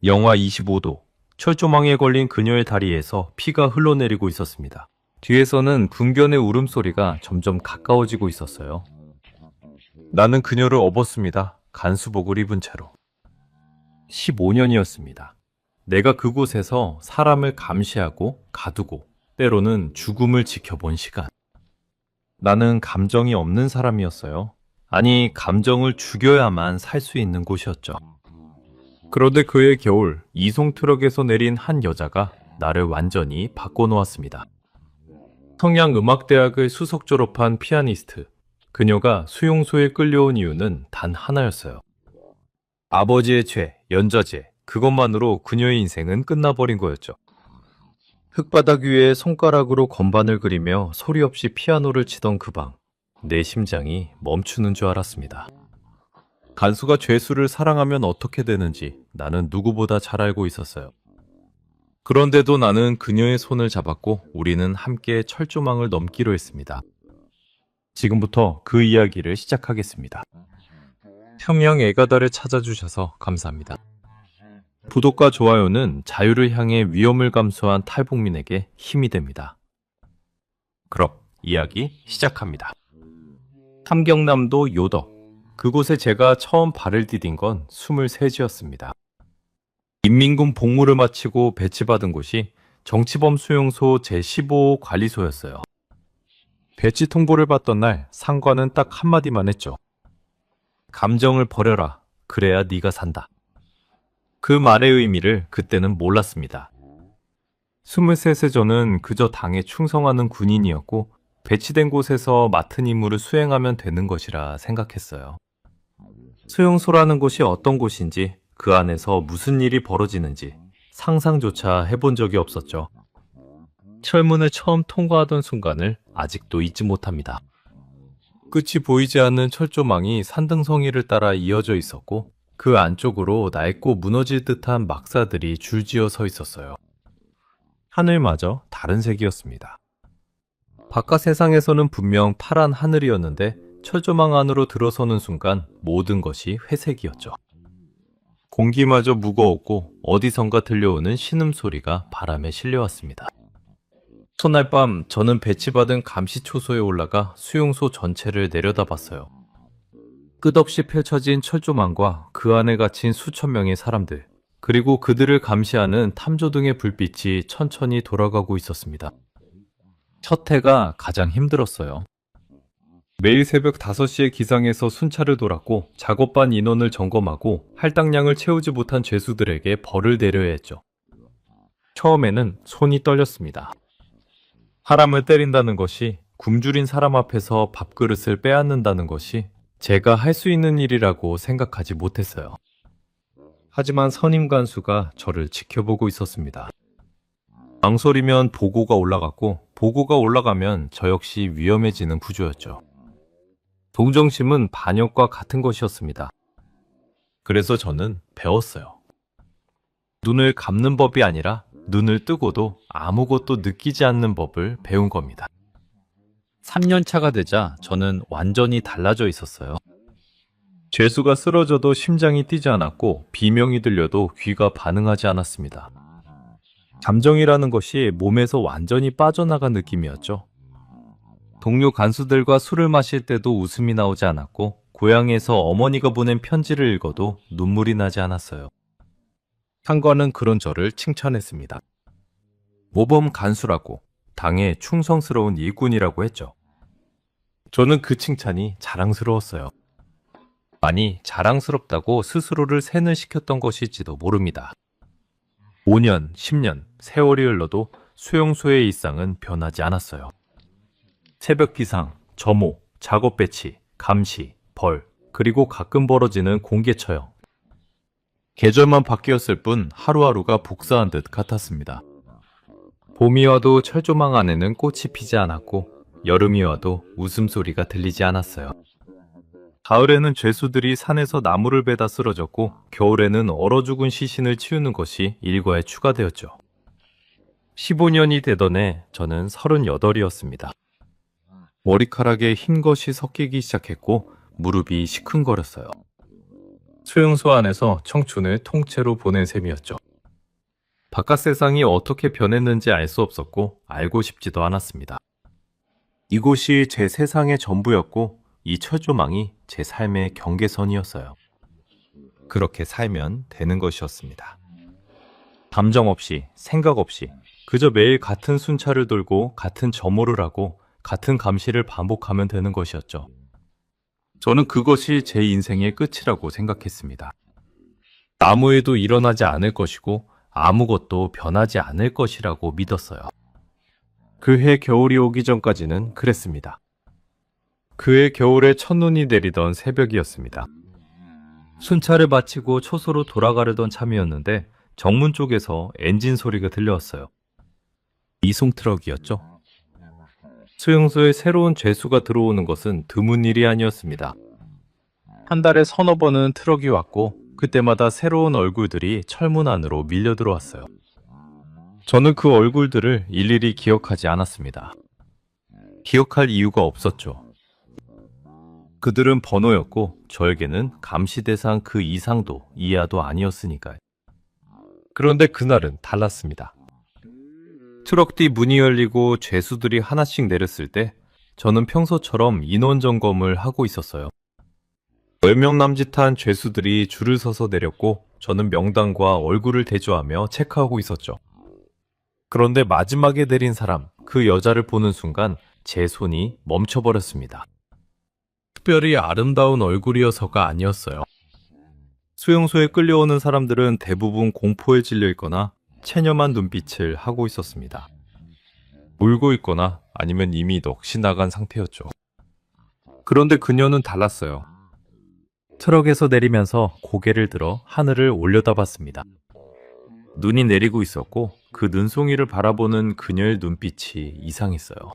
영하 25도, 철조망에 걸린 그녀의 다리에서 피가 흘러내리고 있었습니다. 뒤에서는 분변의 울음소리가 점점 가까워지고 있었어요. 나는 그녀를 업었습니다. 간수복을 입은 채로. 15년이었습니다. 내가 그곳에서 사람을 감시하고 가두고 때로는 죽음을 지켜본 시간. 나는 감정이 없는 사람이었어요. 아니, 감정을 죽여야만 살 수 있는 곳이었죠. 그런데 그해 겨울 이송 트럭에서 내린 한 여자가 나를 완전히 바꿔놓았습니다. 성양음악대학을 수석 졸업한 피아니스트. 그녀가 수용소에 끌려온 이유는 단 하나였어요. 아버지의 죄, 연좌제, 그것만으로 그녀의 인생은 끝나버린 거였죠. 흙바닥 위에 손가락으로 건반을 그리며 소리 없이 피아노를 치던 그 방, 내 심장이 멈추는 줄 알았습니다. 간수가 죄수를 사랑하면 어떻게 되는지 나는 누구보다 잘 알고 있었어요. 그런데도 나는 그녀의 손을 잡았고 우리는 함께 철조망을 넘기로 했습니다. 지금부터 그 이야기를 시작하겠습니다. 평양 에가다를 찾아주셔서 감사합니다. 구독과 좋아요는 자유를 향해 위험을 감수한 탈북민에게 힘이 됩니다. 그럼 이야기 시작합니다. 함경남도 요덕. 그곳에 제가 처음 발을 디딘 건 23지였습니다. 인민군 복무를 마치고 배치받은 곳이 정치범 수용소 제15호 관리소였어요. 배치 통보를 받던 날 상관은 딱 한마디만 했죠. 감정을 버려라. 그래야 네가 산다. 그 말의 의미를 그때는 몰랐습니다. 23세 저는 그저 당에 충성하는 군인이었고 배치된 곳에서 맡은 임무를 수행하면 되는 것이라 생각했어요. 수용소라는 곳이 어떤 곳인지, 그 안에서 무슨 일이 벌어지는지 상상조차 해본 적이 없었죠. 철문을 처음 통과하던 순간을 아직도 잊지 못합니다. 끝이 보이지 않는 철조망이 산등성이를 따라 이어져 있었고 그 안쪽으로 낡고 무너질 듯한 막사들이 줄지어 서 있었어요. 하늘마저 다른 색이었습니다. 바깥 세상에서는 분명 파란 하늘이었는데 철조망 안으로 들어서는 순간 모든 것이 회색이었죠. 공기마저 무거웠고 어디선가 들려오는 신음소리가 바람에 실려왔습니다. 첫날 밤 저는 배치받은 감시초소에 올라가 수용소 전체를 내려다봤어요. 끝없이 펼쳐진 철조망과 그 안에 갇힌 수천 명의 사람들, 그리고 그들을 감시하는 탐조등의 불빛이 천천히 돌아가고 있었습니다. 첫 해가 가장 힘들었어요. 매일 새벽 5시에 기상해서 순찰을 돌았고 작업반 인원을 점검하고 할당량을 채우지 못한 죄수들에게 벌을 내려야 했죠. 처음에는 손이 떨렸습니다. 사람을 때린다는 것이, 굶주린 사람 앞에서 밥그릇을 빼앗는다는 것이 제가 할 수 있는 일이라고 생각하지 못했어요. 하지만 선임 간수가 저를 지켜보고 있었습니다. 망설이면 보고가 올라갔고 보고가 올라가면 저 역시 위험해지는 구조였죠. 동정심은 반역과 같은 것이었습니다. 그래서 저는 배웠어요. 눈을 감는 법이 아니라 눈을 뜨고도 아무것도 느끼지 않는 법을 배운 겁니다. 3년 차가 되자 저는 완전히 달라져 있었어요. 죄수가 쓰러져도 심장이 뛰지 않았고 비명이 들려도 귀가 반응하지 않았습니다. 감정이라는 것이 몸에서 완전히 빠져나간 느낌이었죠. 동료 간수들과 술을 마실 때도 웃음이 나오지 않았고 고향에서 어머니가 보낸 편지를 읽어도 눈물이 나지 않았어요. 상관은 그런 저를 칭찬했습니다. 모범 간수라고, 당에 충성스러운 일꾼이라고 했죠. 저는 그 칭찬이 자랑스러웠어요. 아니, 자랑스럽다고 스스로를 세뇌 시켰던 것일지도 모릅니다. 5년, 10년, 세월이 흘러도 수용소의 일상은 변하지 않았어요. 새벽 기상, 점호, 작업 배치, 감시, 벌, 그리고 가끔 벌어지는 공개 처형. 계절만 바뀌었을 뿐 하루하루가 복사한 듯 같았습니다. 봄이 와도 철조망 안에는 꽃이 피지 않았고 여름이 와도 웃음소리가 들리지 않았어요. 가을에는 죄수들이 산에서 나무를 베다 쓰러졌고 겨울에는 얼어 죽은 시신을 치우는 것이 일과에 추가되었죠. 15년이 되던 해 저는 38이었습니다. 머리카락에 흰 것이 섞이기 시작했고 무릎이 시큰거렸어요. 수용소 안에서 청춘을 통째로 보낸 셈이었죠. 바깥 세상이 어떻게 변했는지 알 수 없었고 알고 싶지도 않았습니다. 이곳이 제 세상의 전부였고 이 철조망이 제 삶의 경계선이었어요. 그렇게 살면 되는 것이었습니다. 감정 없이, 생각 없이 그저 매일 같은 순찰을 돌고 같은 점호를 하고 같은 감시를 반복하면 되는 것이었죠. 저는 그것이 제 인생의 끝이라고 생각했습니다. 아무 일도 일어나지 않을 것이고 아무것도 변하지 않을 것이라고 믿었어요. 그해 겨울이 오기 전까지는 그랬습니다. 그해 겨울에 첫눈이 내리던 새벽이었습니다. 순찰을 마치고 초소로 돌아가려던 참이었는데 정문 쪽에서 엔진 소리가 들려왔어요. 이송 트럭이었죠. 수용소에 새로운 죄수가 들어오는 것은 드문 일이 아니었습니다. 한 달에 서너 번은 트럭이 왔고 그때마다 새로운 얼굴들이 철문 안으로 밀려 들어왔어요. 저는 그 얼굴들을 일일이 기억하지 않았습니다. 기억할 이유가 없었죠. 그들은 번호였고 저에게는 감시 대상 그 이상도 이하도 아니었으니까요. 그런데 그날은 달랐습니다. 트럭 뒤 문이 열리고 죄수들이 하나씩 내렸을 때 저는 평소처럼 인원 점검을 하고 있었어요. 10명 남짓한 죄수들이 줄을 서서 내렸고 저는 명단과 얼굴을 대조하며 체크하고 있었죠. 그런데 마지막에 내린 사람, 그 여자를 보는 순간 제 손이 멈춰버렸습니다. 특별히 아름다운 얼굴이어서가 아니었어요. 수용소에 끌려오는 사람들은 대부분 공포에 질려 있거나 체념한 눈빛을 하고 있었습니다. 울고 있거나 아니면 이미 넋이 나간 상태였죠. 그런데 그녀는 달랐어요. 트럭에서 내리면서 고개를 들어 하늘을 올려다봤습니다. 눈이 내리고 있었고 그 눈송이를 바라보는 그녀의 눈빛이 이상했어요.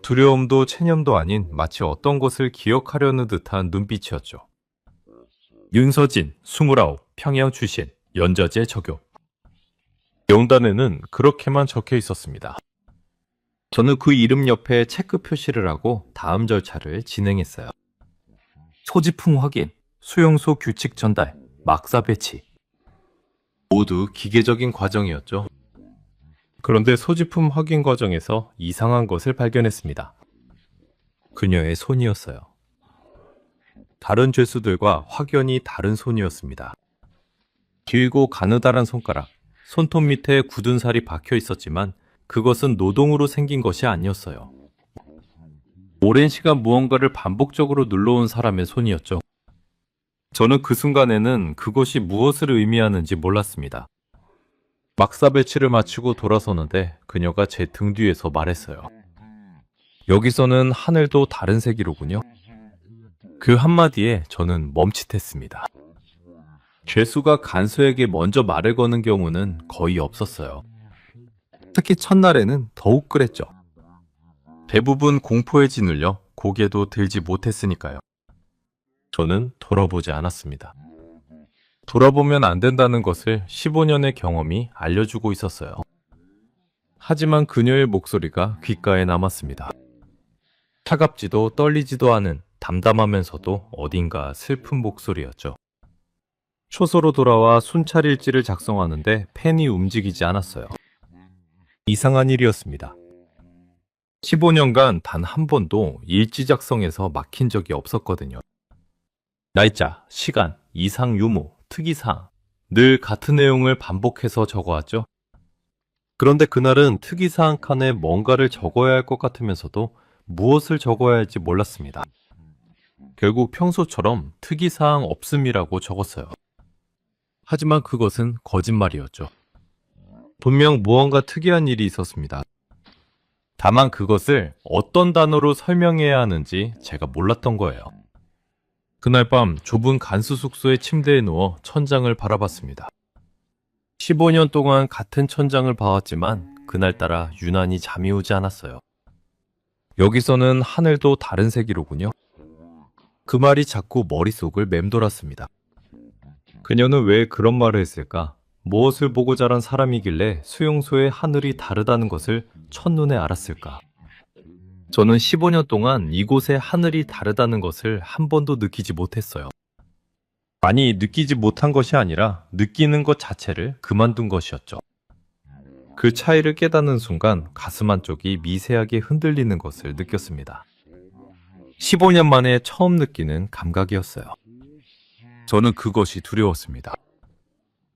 두려움도 체념도 아닌 마치 어떤 것을 기억하려는 듯한 눈빛이었죠. 윤서진, 29, 평양 출신, 연좌제 적용. 명단에는 그렇게만 적혀 있었습니다. 저는 그 이름 옆에 체크 표시를 하고 다음 절차를 진행했어요. 소지품 확인, 수용소 규칙 전달, 막사 배치. 모두 기계적인 과정이었죠. 그런데 소지품 확인 과정에서 이상한 것을 발견했습니다. 그녀의 손이었어요. 다른 죄수들과 확연히 다른 손이었습니다. 길고 가느다란 손가락, 손톱 밑에 굳은 살이 박혀 있었지만 그것은 노동으로 생긴 것이 아니었어요. 오랜 시간 무언가를 반복적으로 눌러온 사람의 손이었죠. 저는 그 순간에는 그것이 무엇을 의미하는지 몰랐습니다. 막사 배치를 마치고 돌아서는데 그녀가 제 등 뒤에서 말했어요. 여기서는 하늘도 다른 색이로군요. 그 한마디에 저는 멈칫했습니다. 죄수가 간수에게 먼저 말을 거는 경우는 거의 없었어요. 특히 첫날에는 더욱 그랬죠. 대부분 공포에 짓눌려 고개도 들지 못했으니까요. 저는 돌아보지 않았습니다. 돌아보면 안 된다는 것을 15년의 경험이 알려주고 있었어요. 하지만 그녀의 목소리가 귓가에 남았습니다. 차갑지도 떨리지도 않은 담담하면서도 어딘가 슬픈 목소리였죠. 초소로 돌아와 순찰 일지를 작성하는데 펜이 움직이지 않았어요. 이상한 일이었습니다. 15년간 단 한 번도 일지 작성에서 막힌 적이 없었거든요. 날짜, 시간, 이상 유무, 특이사항, 늘 같은 내용을 반복해서 적어왔죠. 그런데 그날은 특이사항 칸에 뭔가를 적어야 할 것 같으면서도 무엇을 적어야 할지 몰랐습니다. 결국 평소처럼 특이사항 없음이라고 적었어요. 하지만 그것은 거짓말이었죠. 분명 무언가 특이한 일이 있었습니다. 다만 그것을 어떤 단어로 설명해야 하는지 제가 몰랐던 거예요. 그날 밤 좁은 간수 숙소의 침대에 누워 천장을 바라봤습니다. 15년 동안 같은 천장을 봐왔지만 그날따라 유난히 잠이 오지 않았어요. 여기서는 하늘도 다른 색이로군요. 그 말이 자꾸 머릿속을 맴돌았습니다. 그녀는 왜 그런 말을 했을까? 무엇을 보고 자란 사람이길래 수용소의 하늘이 다르다는 것을 첫눈에 알았을까? 저는 15년 동안 이곳의 하늘이 다르다는 것을 한 번도 느끼지 못했어요. 많이 느끼지 못한 것이 아니라 느끼는 것 자체를 그만둔 것이었죠. 그 차이를 깨닫는 순간 가슴 한쪽이 미세하게 흔들리는 것을 느꼈습니다. 15년 만에 처음 느끼는 감각이었어요. 저는 그것이 두려웠습니다.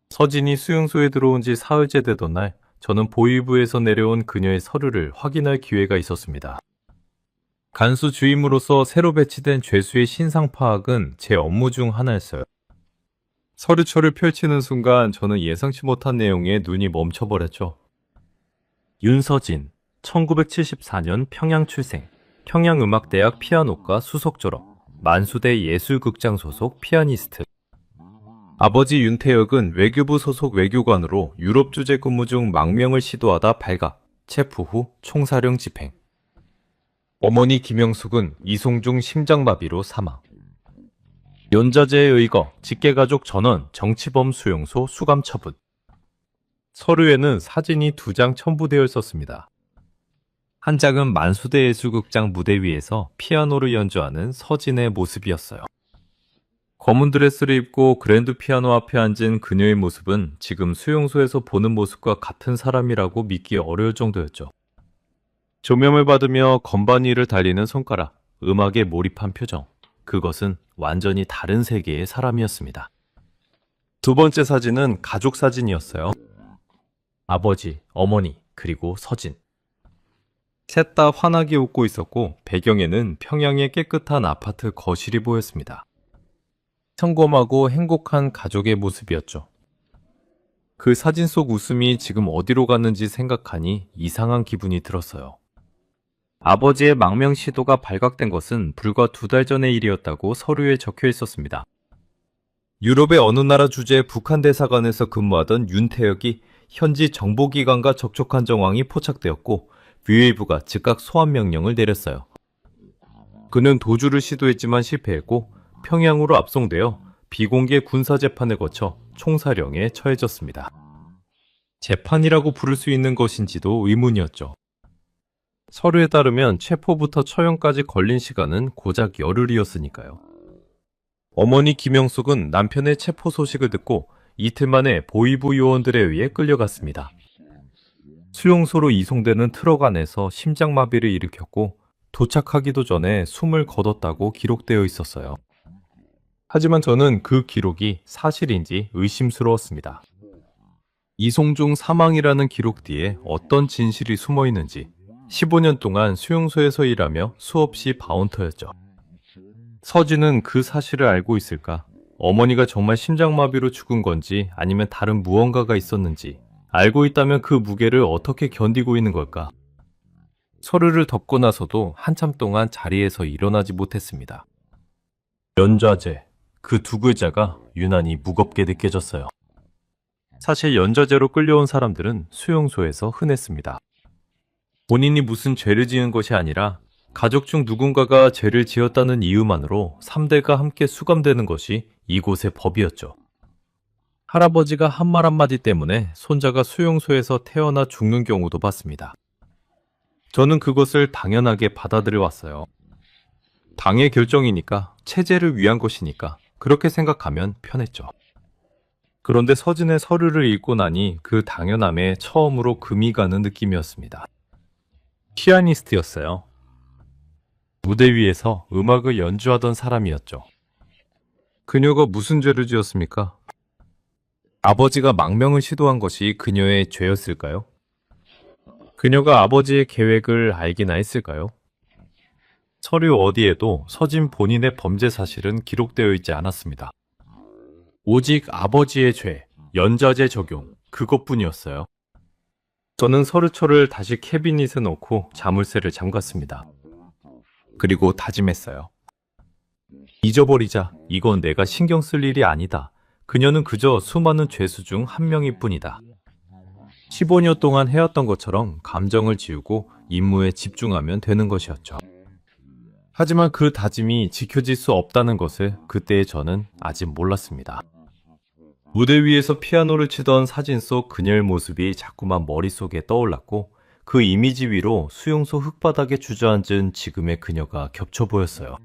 서진이 수용소에 들어온 지 사흘째 되던 날, 저는 보위부에서 내려온 그녀의 서류를 확인할 기회가 있었습니다. 간수 주임으로서 새로 배치된 죄수의 신상 파악은 제 업무 중 하나였어요. 서류처를 펼치는 순간 저는 예상치 못한 내용에 눈이 멈춰버렸죠. 윤서진, 1974년 평양 출생, 평양음악대학 피아노과 수석 졸업, 만수대 예술극장 소속 피아니스트. 아버지 윤태혁은 외교부 소속 외교관으로 유럽 주재 근무 중 망명을 시도하다 발각, 체포 후 총사령 집행. 어머니 김영숙은 이송중 심장마비로 사망. 연자제에 의거, 직계가족 전원, 정치범 수용소 수감 처분. 서류에는 사진이 2장 첨부되어 있었습니다. 한 장은 만수대 예술극장 무대 위에서 피아노를 연주하는 서진의 모습이었어요. 검은 드레스를 입고 그랜드 피아노 앞에 앉은 그녀의 모습은 지금 수용소에서 보는 모습과 같은 사람이라고 믿기 어려울 정도였죠. 조명을 받으며 건반 위를 달리는 손가락, 음악에 몰입한 표정. 그것은 완전히 다른 세계의 사람이었습니다. 두 번째 사진은 가족 사진이었어요. 아버지, 어머니, 그리고 서진. 셋 다 환하게 웃고 있었고 배경에는 평양의 깨끗한 아파트 거실이 보였습니다. 평범하고 행복한 가족의 모습이었죠. 그 사진 속 웃음이 지금 어디로 갔는지 생각하니 이상한 기분이 들었어요. 아버지의 망명 시도가 발각된 것은 불과 2달 전의 일이었다고 서류에 적혀 있었습니다. 유럽의 어느 나라 주재 북한 대사관에서 근무하던 윤태혁이 현지 정보기관과 접촉한 정황이 포착되었고 뷰웨이브가 즉각 소환 명령을 내렸어요. 그는 도주를 시도했지만 실패했고 평양으로 압송되어 비공개 군사재판을 거쳐 총사령에 처해졌습니다. 재판이라고 부를 수 있는 것인지도 의문이었죠. 서류에 따르면 체포부터 처형까지 걸린 시간은 고작 열흘이었으니까요. 어머니 김영숙은 남편의 체포 소식을 듣고 이틀 만에 보위부 요원들에 의해 끌려갔습니다. 수용소로 이송되는 트럭 안에서 심장마비를 일으켰고 도착하기도 전에 숨을 거뒀다고 기록되어 있었어요. 하지만 저는 그 기록이 사실인지 의심스러웠습니다. 이송 중 사망이라는 기록 뒤에 어떤 진실이 숨어 있는지 15년 동안 수용소에서 일하며 수없이 바운터였죠. 서진은 그 사실을 알고 있을까? 어머니가 정말 심장마비로 죽은 건지 아니면 다른 무언가가 있었는지 알고 있다면 그 무게를 어떻게 견디고 있는 걸까? 서류를 덮고 나서도 한참 동안 자리에서 일어나지 못했습니다. 연좌제, 그 2글자가 유난히 무겁게 느껴졌어요. 사실 연좌제로 끌려온 사람들은 수용소에서 흔했습니다. 본인이 무슨 죄를 지은 것이 아니라 가족 중 누군가가 죄를 지었다는 이유만으로 3대가 함께 수감되는 것이 이곳의 법이었죠. 할아버지가 한 말 한마디 때문에 손자가 수용소에서 태어나 죽는 경우도 봤습니다. 저는 그것을 당연하게 받아들여 왔어요. 당의 결정이니까, 체제를 위한 것이니까 그렇게 생각하면 편했죠. 그런데 서진의 서류를 읽고 나니 그 당연함에 처음으로 금이 가는 느낌이었습니다. 피아니스트였어요. 무대 위에서 음악을 연주하던 사람이었죠. 그녀가 무슨 죄를 지었습니까? 아버지가 망명을 시도한 것이 그녀의 죄였을까요? 그녀가 아버지의 계획을 알기나 했을까요? 서류 어디에도 서진 본인의 범죄 사실은 기록되어 있지 않았습니다. 오직 아버지의 죄, 연좌제 적용, 그것뿐이었어요. 저는 서류처를 다시 캐비닛에 넣고 자물쇠를 잠갔습니다. 그리고 다짐했어요. 잊어버리자. 이건 내가 신경 쓸 일이 아니다. 그녀는 그저 수많은 죄수 중 한 명일 뿐이다. 15년 동안 해왔던 것처럼 감정을 지우고 임무에 집중하면 되는 것이었죠. 하지만 그 다짐이 지켜질 수 없다는 것을 그때의 저는 아직 몰랐습니다. 무대 위에서 피아노를 치던 사진 속 그녀의 모습이 자꾸만 머릿속에 떠올랐고 그 이미지 위로 수용소 흙바닥에 주저앉은 지금의 그녀가 겹쳐 보였어요.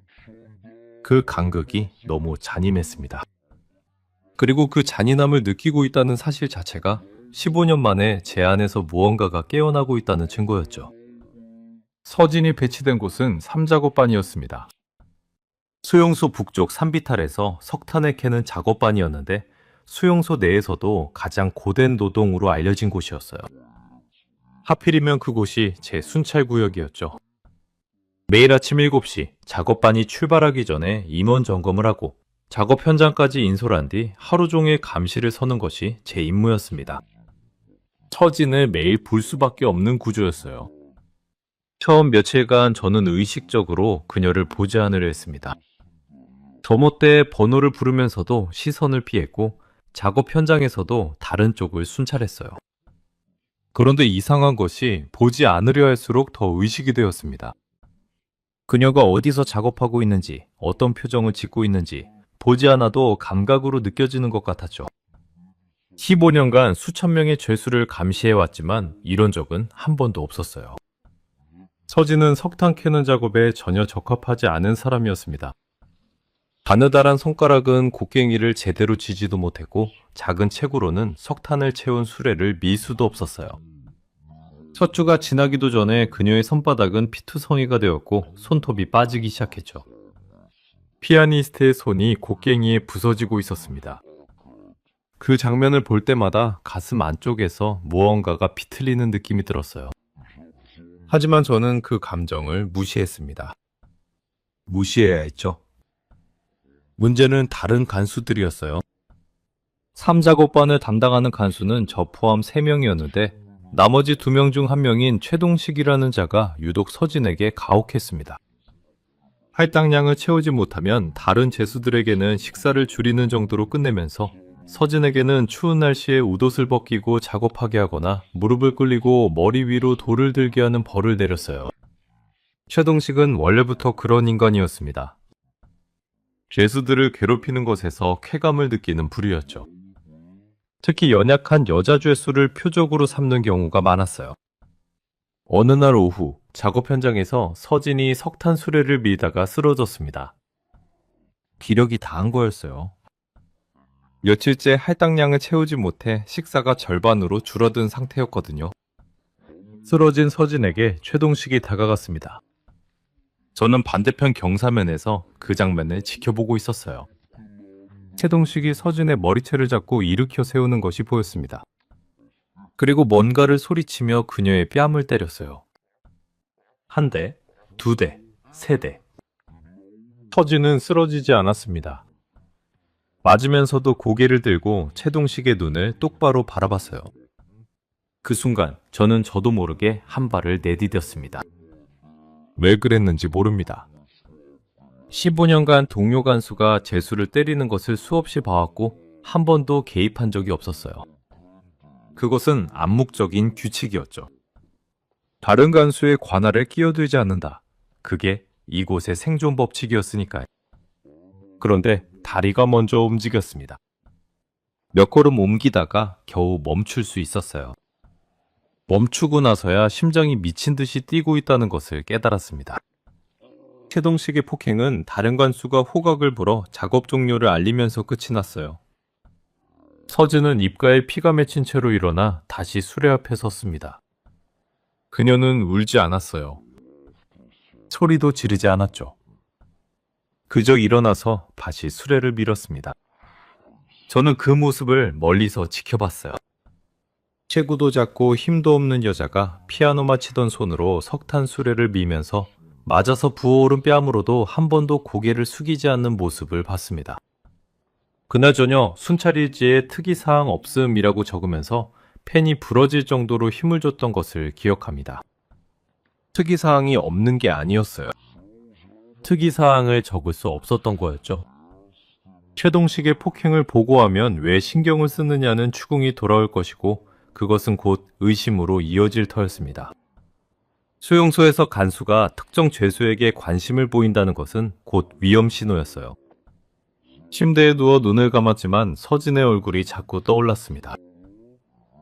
그 간극이 너무 잔인했습니다. 그리고 그 잔인함을 느끼고 있다는 사실 자체가 15년 만에 제 안에서 무언가가 깨어나고 있다는 증거였죠. 서진이 배치된 곳은 삼작업반이었습니다. 수용소 북쪽 산비탈에서 석탄을 캐는 작업반이었는데 수용소 내에서도 가장 고된 노동으로 알려진 곳이었어요. 하필이면 그곳이 제 순찰구역이었죠. 매일 아침 7시 작업반이 출발하기 전에 임원 점검을 하고 작업 현장까지 인솔한 뒤 하루 종일 감시를 서는 것이 제 임무였습니다. 서진을 매일 볼 수밖에 없는 구조였어요. 처음 며칠간 저는 의식적으로 그녀를 보지 않으려 했습니다. 점호때 번호를 부르면서도 시선을 피했고 작업 현장에서도 다른 쪽을 순찰했어요. 그런데 이상한 것이 보지 않으려 할수록 더 의식이 되었습니다. 그녀가 어디서 작업하고 있는지, 어떤 표정을 짓고 있는지 보지 않아도 감각으로 느껴지는 것 같았죠. 15년간 수천 명의 죄수를 감시해왔지만 이런 적은 한 번도 없었어요. 서진은 석탄 캐는 작업에 전혀 적합하지 않은 사람이었습니다. 가느다란 손가락은 곡괭이를 제대로 쥐지도 못했고 작은 체구로는 석탄을 채운 수레를 밀 수도 없었어요. 첫 주가 지나기도 전에 그녀의 손바닥은 피투성이가 되었고 손톱이 빠지기 시작했죠. 피아니스트의 손이 곡괭이에 부서지고 있었습니다. 그 장면을 볼 때마다 가슴 안쪽에서 무언가가 비틀리는 느낌이 들었어요. 하지만 저는 그 감정을 무시했습니다. 무시해야 했죠. 문제는 다른 간수들이었어요. 3작업반을 담당하는 간수는 저 포함 3명이었는데 나머지 2명 중 1명인 최동식이라는 자가 유독 서진에게 가혹했습니다. 할당량을 채우지 못하면 다른 죄수들에게는 식사를 줄이는 정도로 끝내면서 서진에게는 추운 날씨에 웃옷을 벗기고 작업하게 하거나 무릎을 꿇리고 머리 위로 돌을 들게 하는 벌을 내렸어요. 최동식은 원래부터 그런 인간이었습니다. 죄수들을 괴롭히는 것에서 쾌감을 느끼는 부류였죠. 특히 연약한 여자 죄수를 표적으로 삼는 경우가 많았어요. 어느 날 오후 작업 현장에서 서진이 석탄 수레를 밀다가 쓰러졌습니다. 기력이 다한 거였어요. 며칠째 할당량을 채우지 못해 식사가 절반으로 줄어든 상태였거든요. 쓰러진 서진에게 최동식이 다가갔습니다. 저는 반대편 경사면에서 그 장면을 지켜보고 있었어요. 최동식이 서진의 머리채를 잡고 일으켜 세우는 것이 보였습니다. 그리고 뭔가를 소리치며 그녀의 뺨을 때렸어요. 1대, 2대, 3대. 서진은 쓰러지지 않았습니다. 맞으면서도 고개를 들고 최동식의 눈을 똑바로 바라봤어요. 그 순간 저는 저도 모르게 한 발을 내디뎠습니다. 왜 그랬는지 모릅니다. 15년간 동료 간수가 죄수를 때리는 것을 수없이 봐왔고 한 번도 개입한 적이 없었어요. 그것은 암묵적인 규칙이었죠. 다른 간수의 관할에 끼어들지 않는다. 그게 이곳의 생존 법칙이었으니까요. 그런데 다리가 먼저 움직였습니다. 몇 걸음 옮기다가 겨우 멈출 수 있었어요. 멈추고 나서야 심장이 미친 듯이 뛰고 있다는 것을 깨달았습니다. 최동식의 폭행은 다른 간수가 호각을 불어 작업 종료를 알리면서 끝이 났어요. 서진은 입가에 피가 맺힌 채로 일어나 다시 수레 앞에 섰습니다. 그녀는 울지 않았어요. 소리도 지르지 않았죠. 그저 일어나서 다시 수레를 밀었습니다. 저는 그 모습을 멀리서 지켜봤어요. 체구도 작고 힘도 없는 여자가 피아노만 치던 손으로 석탄 수레를 밀면서 맞아서 부어오른 뺨으로도 한 번도 고개를 숙이지 않는 모습을 봤습니다. 그날 저녁 순찰일지에 특이사항 없음이라고 적으면서 펜이 부러질 정도로 힘을 줬던 것을 기억합니다. 특이사항이 없는 게 아니었어요. 특이사항을 적을 수 없었던 거였죠. 최동식의 폭행을 보고하면 왜 신경을 쓰느냐는 추궁이 돌아올 것이고 그것은 곧 의심으로 이어질 터였습니다. 수용소에서 간수가 특정 죄수에게 관심을 보인다는 것은 곧 위험 신호였어요. 침대에 누워 눈을 감았지만 서진의 얼굴이 자꾸 떠올랐습니다.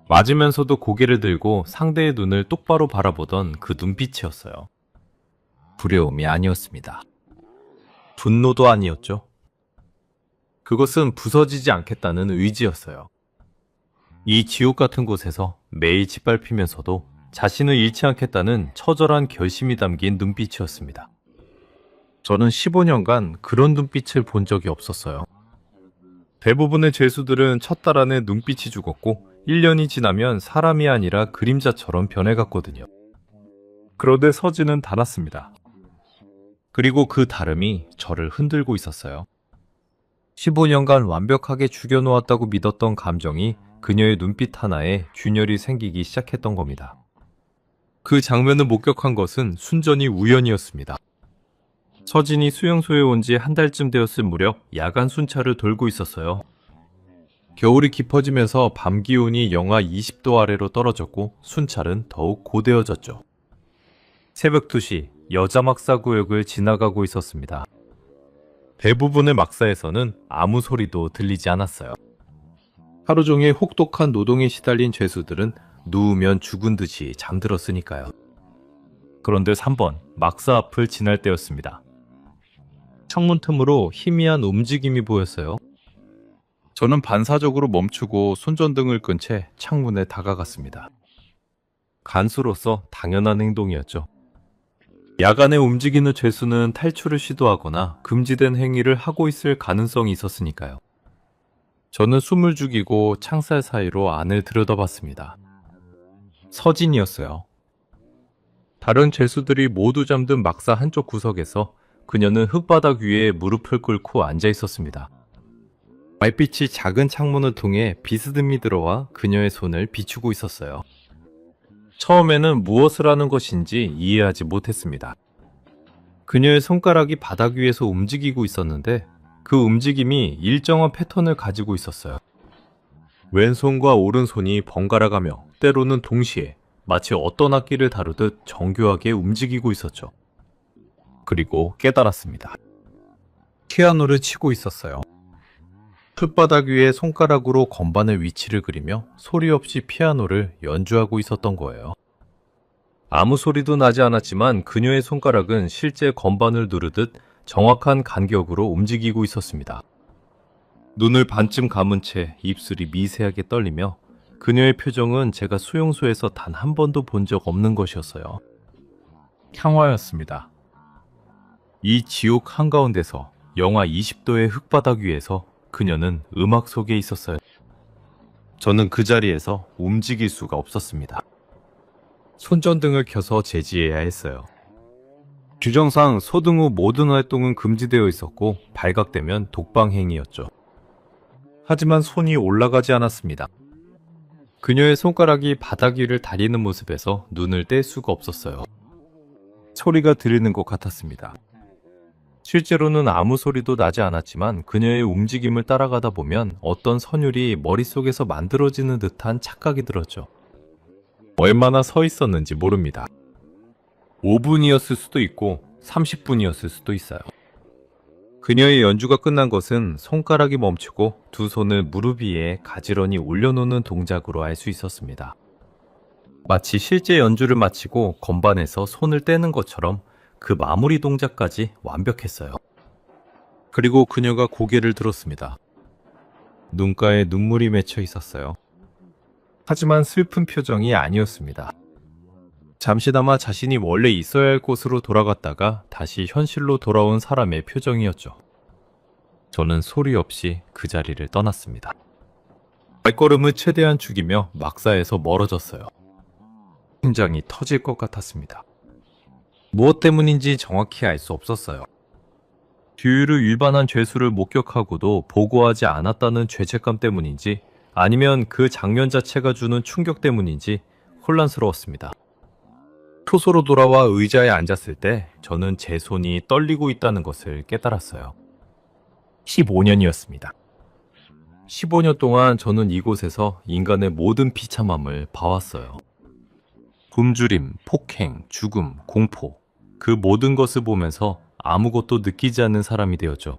맞으면서도 고개를 들고 상대의 눈을 똑바로 바라보던 그 눈빛이었어요. 두려움이 아니었습니다. 분노도 아니었죠. 그것은 부서지지 않겠다는 의지였어요. 이 지옥 같은 곳에서 매일 짓밟히면서도 자신을 잃지 않겠다는 처절한 결심이 담긴 눈빛이었습니다. 저는 15년간 그런 눈빛을 본 적이 없었어요. 대부분의 죄수들은 첫 달 안에 눈빛이 죽었고 1년이 지나면 사람이 아니라 그림자처럼 변해갔거든요. 그런데 서진은 달았습니다. 그리고 그 다름이 저를 흔들고 있었어요. 15년간 완벽하게 죽여놓았다고 믿었던 감정이 그녀의 눈빛 하나에 균열이 생기기 시작했던 겁니다. 그 장면을 목격한 것은 순전히 우연이었습니다. 서진이 수용소에 온 지 한 달쯤 되었을 무렵 야간 순찰을 돌고 있었어요. 겨울이 깊어지면서 밤 기온이 영하 20도 아래로 떨어졌고 순찰은 더욱 고되어졌죠. 새벽 2시 여자 막사 구역을 지나가고 있었습니다. 대부분의 막사에서는 아무 소리도 들리지 않았어요. 하루 종일 혹독한 노동에 시달린 죄수들은 누우면 죽은 듯이 잠들었으니까요. 그런데 3번 막사 앞을 지날 때였습니다. 창문 틈으로 희미한 움직임이 보였어요. 저는 반사적으로 멈추고 손전등을 끈 채 창문에 다가갔습니다. 간수로서 당연한 행동이었죠. 야간에 움직이는 죄수는 탈출을 시도하거나 금지된 행위를 하고 있을 가능성이 있었으니까요. 저는 숨을 죽이고 창살 사이로 안을 들여다봤습니다. 서진이었어요. 다른 죄수들이 모두 잠든 막사 한쪽 구석에서 그녀는 흙바닥 위에 무릎을 꿇고 앉아 있었습니다. 말빛이 작은 창문을 통해 비스듬히 들어와 그녀의 손을 비추고 있었어요. 처음에는 무엇을 하는 것인지 이해하지 못했습니다. 그녀의 손가락이 바닥 위에서 움직이고 있었는데 그 움직임이 일정한 패턴을 가지고 있었어요. 왼손과 오른손이 번갈아가며 때로는 동시에 마치 어떤 악기를 다루듯 정교하게 움직이고 있었죠. 그리고 깨달았습니다. 피아노를 치고 있었어요. 흙바닥 위에 손가락으로 건반의 위치를 그리며 소리 없이 피아노를 연주하고 있었던 거예요. 아무 소리도 나지 않았지만 그녀의 손가락은 실제 건반을 누르듯 정확한 간격으로 움직이고 있었습니다. 눈을 반쯤 감은 채 입술이 미세하게 떨리며 그녀의 표정은 제가 수용소에서 단 한 번도 본 적 없는 것이었어요. 향화였습니다. 이 지옥 한가운데서 영하 20도의 흙바닥 위에서 그녀는 음악 속에 있었어요. 저는 그 자리에서 움직일 수가 없었습니다. 손전등을 켜서 제지해야 했어요. 규정상 소등 후 모든 활동은 금지되어 있었고 발각되면 독방행위였죠. 하지만 손이 올라가지 않았습니다. 그녀의 손가락이 바닥 위를 다리는 모습에서 눈을 뗄 수가 없었어요. 소리가 들리는 것 같았습니다. 실제로는 아무 소리도 나지 않았지만 그녀의 움직임을 따라가다 보면 어떤 선율이 머릿속에서 만들어지는 듯한 착각이 들었죠. 얼마나 서 있었는지 모릅니다. 5분이었을 수도 있고 30분이었을 수도 있어요. 그녀의 연주가 끝난 것은 손가락이 멈추고 두 손을 무릎 위에 가지런히 올려놓는 동작으로 알 수 있었습니다. 마치 실제 연주를 마치고 건반에서 손을 떼는 것처럼 그 마무리 동작까지 완벽했어요. 그리고 그녀가 고개를 들었습니다. 눈가에 눈물이 맺혀 있었어요. 하지만 슬픈 표정이 아니었습니다. 잠시나마 자신이 원래 있어야 할 곳으로 돌아갔다가 다시 현실로 돌아온 사람의 표정이었죠. 저는 소리 없이 그 자리를 떠났습니다. 발걸음을 최대한 죽이며 막사에서 멀어졌어요. 심장이 터질 것 같았습니다. 무엇 때문인지 정확히 알 수 없었어요. 규율을 위반한 죄수를 목격하고도 보고하지 않았다는 죄책감 때문인지 아니면 그 장면 자체가 주는 충격 때문인지 혼란스러웠습니다. 초소로 돌아와 의자에 앉았을 때 저는 제 손이 떨리고 있다는 것을 깨달았어요. 15년이었습니다. 15년 동안 저는 이곳에서 인간의 모든 비참함을 봐왔어요. 굶주림, 폭행, 죽음, 공포, 그 모든 것을 보면서 아무것도 느끼지 않는 사람이 되었죠.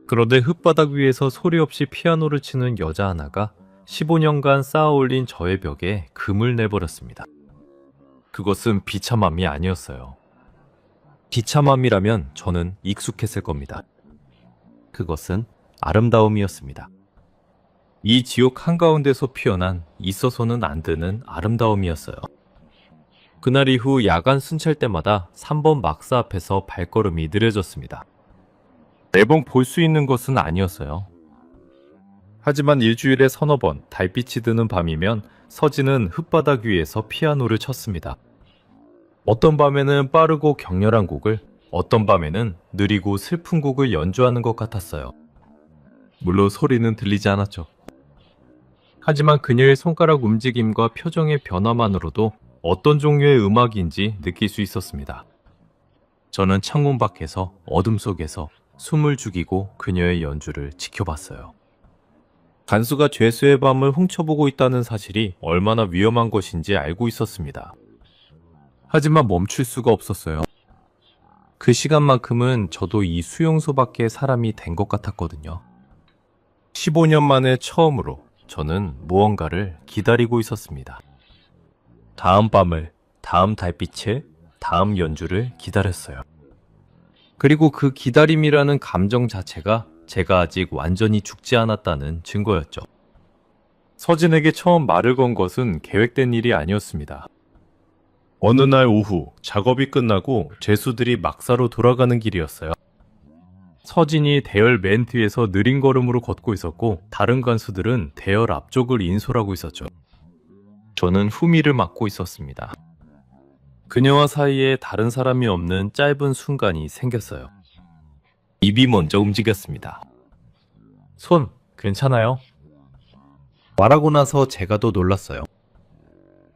그런데 흙바닥 위에서 소리 없이 피아노를 치는 여자 하나가 15년간 쌓아올린 저의 벽에 금을 내버렸습니다. 그것은 비참함이 아니었어요. 비참함이라면 저는 익숙했을 겁니다. 그것은 아름다움이었습니다. 이 지옥 한가운데서 피어난 있어서는 안 되는 아름다움이었어요. 그날 이후 야간 순찰 때마다 3번 막사 앞에서 발걸음이 느려졌습니다. 매번 볼 수 있는 것은 아니었어요. 하지만 일주일에 서너 번 달빛이 드는 밤이면 서진은 흙바닥 위에서 피아노를 쳤습니다. 어떤 밤에는 빠르고 격렬한 곡을, 어떤 밤에는 느리고 슬픈 곡을 연주하는 것 같았어요. 물론 소리는 들리지 않았죠. 하지만 그녀의 손가락 움직임과 표정의 변화만으로도 어떤 종류의 음악인지 느낄 수 있었습니다. 저는 창문 밖에서 어둠 속에서 숨을 죽이고 그녀의 연주를 지켜봤어요. 간수가 죄수의 밤을 훔쳐보고 있다는 사실이 얼마나 위험한 것인지 알고 있었습니다. 하지만 멈출 수가 없었어요. 그 시간만큼은 저도 이 수용소 밖에 사람이 된 것 같았거든요. 15년 만에 처음으로 저는 무언가를 기다리고 있었습니다. 다음 밤을, 다음 달빛에, 다음 연주를 기다렸어요. 그리고 그 기다림이라는 감정 자체가 제가 아직 완전히 죽지 않았다는 증거였죠. 서진에게 처음 말을 건 것은 계획된 일이 아니었습니다. 어느 날 오후 작업이 끝나고 죄수들이 막사로 돌아가는 길이었어요. 서진이 대열 맨 뒤에서 느린 걸음으로 걷고 있었고 다른 간수들은 대열 앞쪽을 인솔하고 있었죠. 저는 후미를 맡고 있었습니다. 그녀와 사이에 다른 사람이 없는 짧은 순간이 생겼어요. 입이 먼저 움직였습니다. 손, 괜찮아요? 말하고 나서 제가 더 놀랐어요.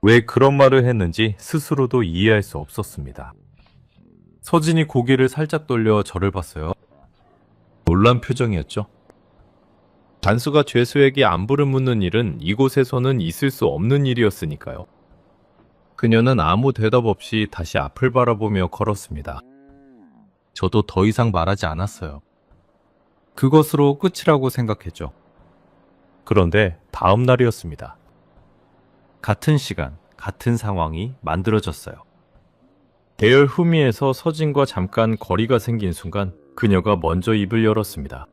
왜 그런 말을 했는지 스스로도 이해할 수 없었습니다. 서진이 고개를 살짝 돌려 저를 봤어요. 놀란 표정이었죠. 단수가 죄수에게 안부를 묻는 일은 이곳에서는 있을 수 없는 일이었으니까요. 그녀는 아무 대답 없이 다시 앞을 바라보며 걸었습니다. 저도 더 이상 말하지 않았어요. 그것으로 끝이라고 생각했죠. 그런데 다음 날이었습니다. 같은 시간, 같은 상황이 만들어졌어요. 대열 후미에서 서진과 잠깐 거리가 생긴 순간 그녀가 먼저 입을 열었습니다.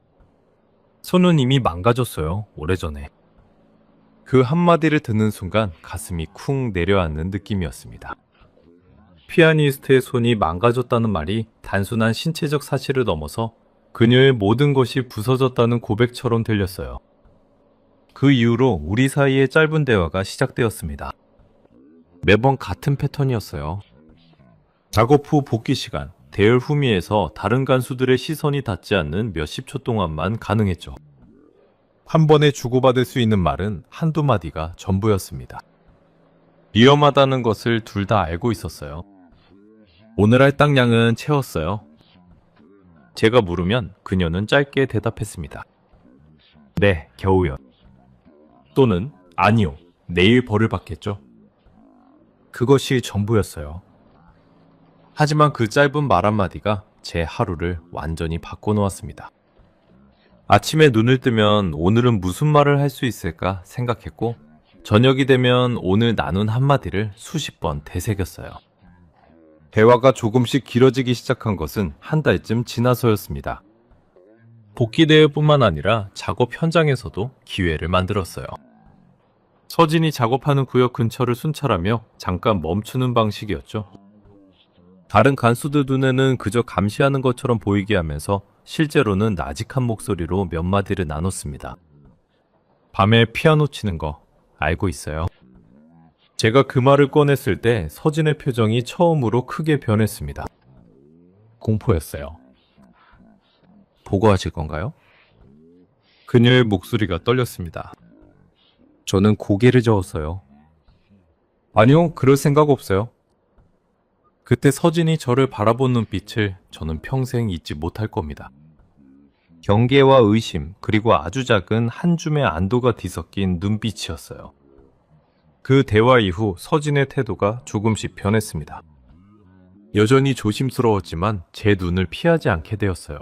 손은 이미 망가졌어요, 오래전에. 그 한마디를 듣는 순간 가슴이 쿵 내려앉는 느낌이었습니다. 피아니스트의 손이 망가졌다는 말이 단순한 신체적 사실을 넘어서 그녀의 모든 것이 부서졌다는 고백처럼 들렸어요. 그 이후로 우리 사이의 짧은 대화가 시작되었습니다. 매번 같은 패턴이었어요. 작업 후 복귀 시간, 대열 후미에서 다른 간수들의 시선이 닿지 않는 몇십 초 동안만 가능했죠. 한 번에 주고받을 수 있는 말은 한두 마디가 전부였습니다. 위험하다는 것을 둘 다 알고 있었어요. 오늘 할당량은 채웠어요. 제가 물으면 그녀는 짧게 대답했습니다. 네, 겨우요. 또는 아니요, 내일 벌을 받겠죠. 그것이 전부였어요. 하지만 그 짧은 말 한마디가 제 하루를 완전히 바꿔놓았습니다. 아침에 눈을 뜨면 오늘은 무슨 말을 할 수 있을까 생각했고 저녁이 되면 오늘 나눈 한마디를 수십 번 되새겼어요. 대화가 조금씩 길어지기 시작한 것은 한 달쯤 지나서였습니다. 복귀 대회뿐만 아니라 작업 현장에서도 기회를 만들었어요. 서진이 작업하는 구역 근처를 순찰하며 잠깐 멈추는 방식이었죠. 다른 간수들 눈에는 그저 감시하는 것처럼 보이게 하면서 실제로는 나직한 목소리로 몇 마디를 나눴습니다. 밤에 피아노 치는 거 알고 있어요? 제가 그 말을 꺼냈을 때 서진의 표정이 처음으로 크게 변했습니다. 공포였어요. 보고하실 건가요? 그녀의 목소리가 떨렸습니다. 저는 고개를 저었어요. 아니요, 그럴 생각 없어요. 그때 서진이 저를 바라본 눈빛을 저는 평생 잊지 못할 겁니다. 경계와 의심, 그리고 아주 작은 한 줌의 안도가 뒤섞인 눈빛이었어요. 그 대화 이후 서진의 태도가 조금씩 변했습니다. 여전히 조심스러웠지만 제 눈을 피하지 않게 되었어요.